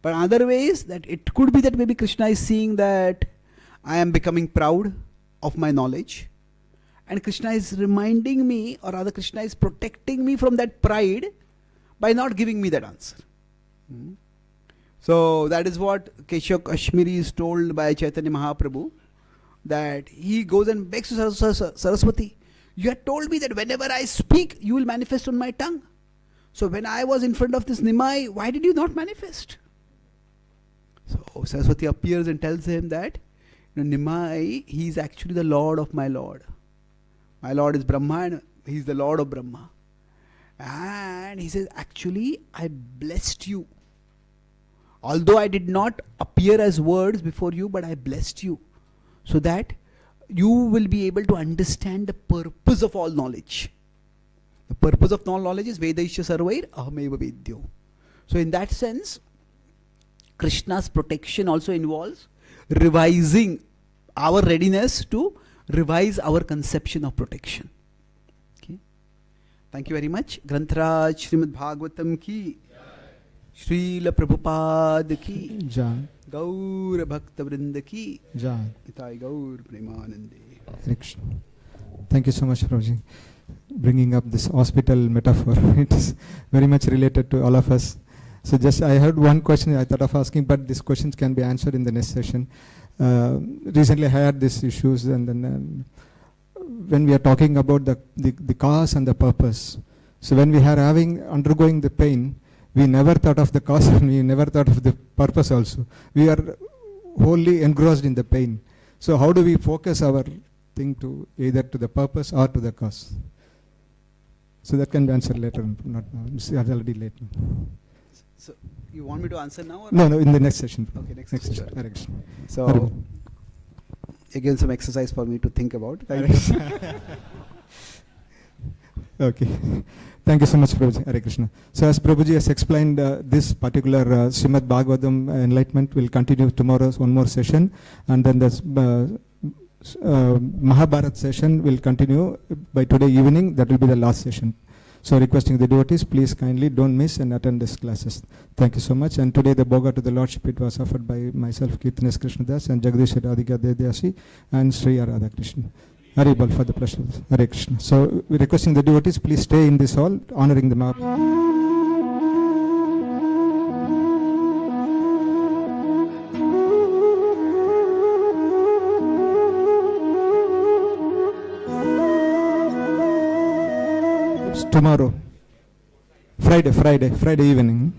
But another way is that it could be that maybe Krishna is seeing that I am becoming proud of my knowledge. And Krishna is reminding me, or rather Krishna is protecting me from that pride by not giving me that answer. So that is what Keshav Kashmiri is told by Chaitanya Mahaprabhu, that he goes and begs to Saraswati, You had told me that whenever I speak, you will manifest on my tongue. So when I was in front of this Nimai, why did you not manifest? So Saraswati appears and tells him that, Nimai, he is actually the Lord of my Lord. My Lord is Brahma and he is the Lord of Brahma. And he says, actually, I blessed you. Although I did not appear as words before you, but I blessed you, so that you will be able to understand the purpose of all knowledge. The purpose of all knowledge is Vedaisya Sarvair Ahameva Vedyo. So in that sense, Krishna's protection also involves revising our readiness to revise our conception of protection. Okay. Thank you very much. Grantaraj Srimad Bhagavatam ki, Srila Prabhupada ki, Jai. Gaur Bhakta Vrinda ki, Jai. Nitai Gaur Premanande. Hare Krishna. Thank you so much, Prabhuji, bringing up this hospital metaphor. It is very much related to all of us. So just I heard one question I thought of asking, but these questions can be answered in the next session. Recently I had these issues, and then when we are talking about the cause and the purpose. So when we are undergoing the pain, we never thought of the cause and we never thought of the purpose also. We are wholly engrossed in the pain. So how do we focus our thing to either to the purpose or to the cause? So that can be answered later, not now. It's already late now. So you want me to answer now? Or No, in the next session. Okay, next Next session. session. Hare Krishna. So Hare again, some exercise for me to think about. Thank Krishna. Okay. Thank you so much, Prabhuji. Hare Krishna. So as Prabhuji has explained, this particular Srimad Bhagavatam enlightenment will continue tomorrow's one more session, and then this Mahabharat session will continue by today evening. That will be the last session. So requesting the devotees, please kindly don't miss and attend these classes. Thank you so much. And today the Bhoga to the Lordship, it was offered by myself, Kirtanes Krishnadas, and Jagdish Radhika Devyasi, and Sri Radha Krishna. Haribol for the pleasure. Hare Krishna. So we're requesting the devotees, please stay in this hall, honoring the Mahabharat. Tomorrow, Friday evening.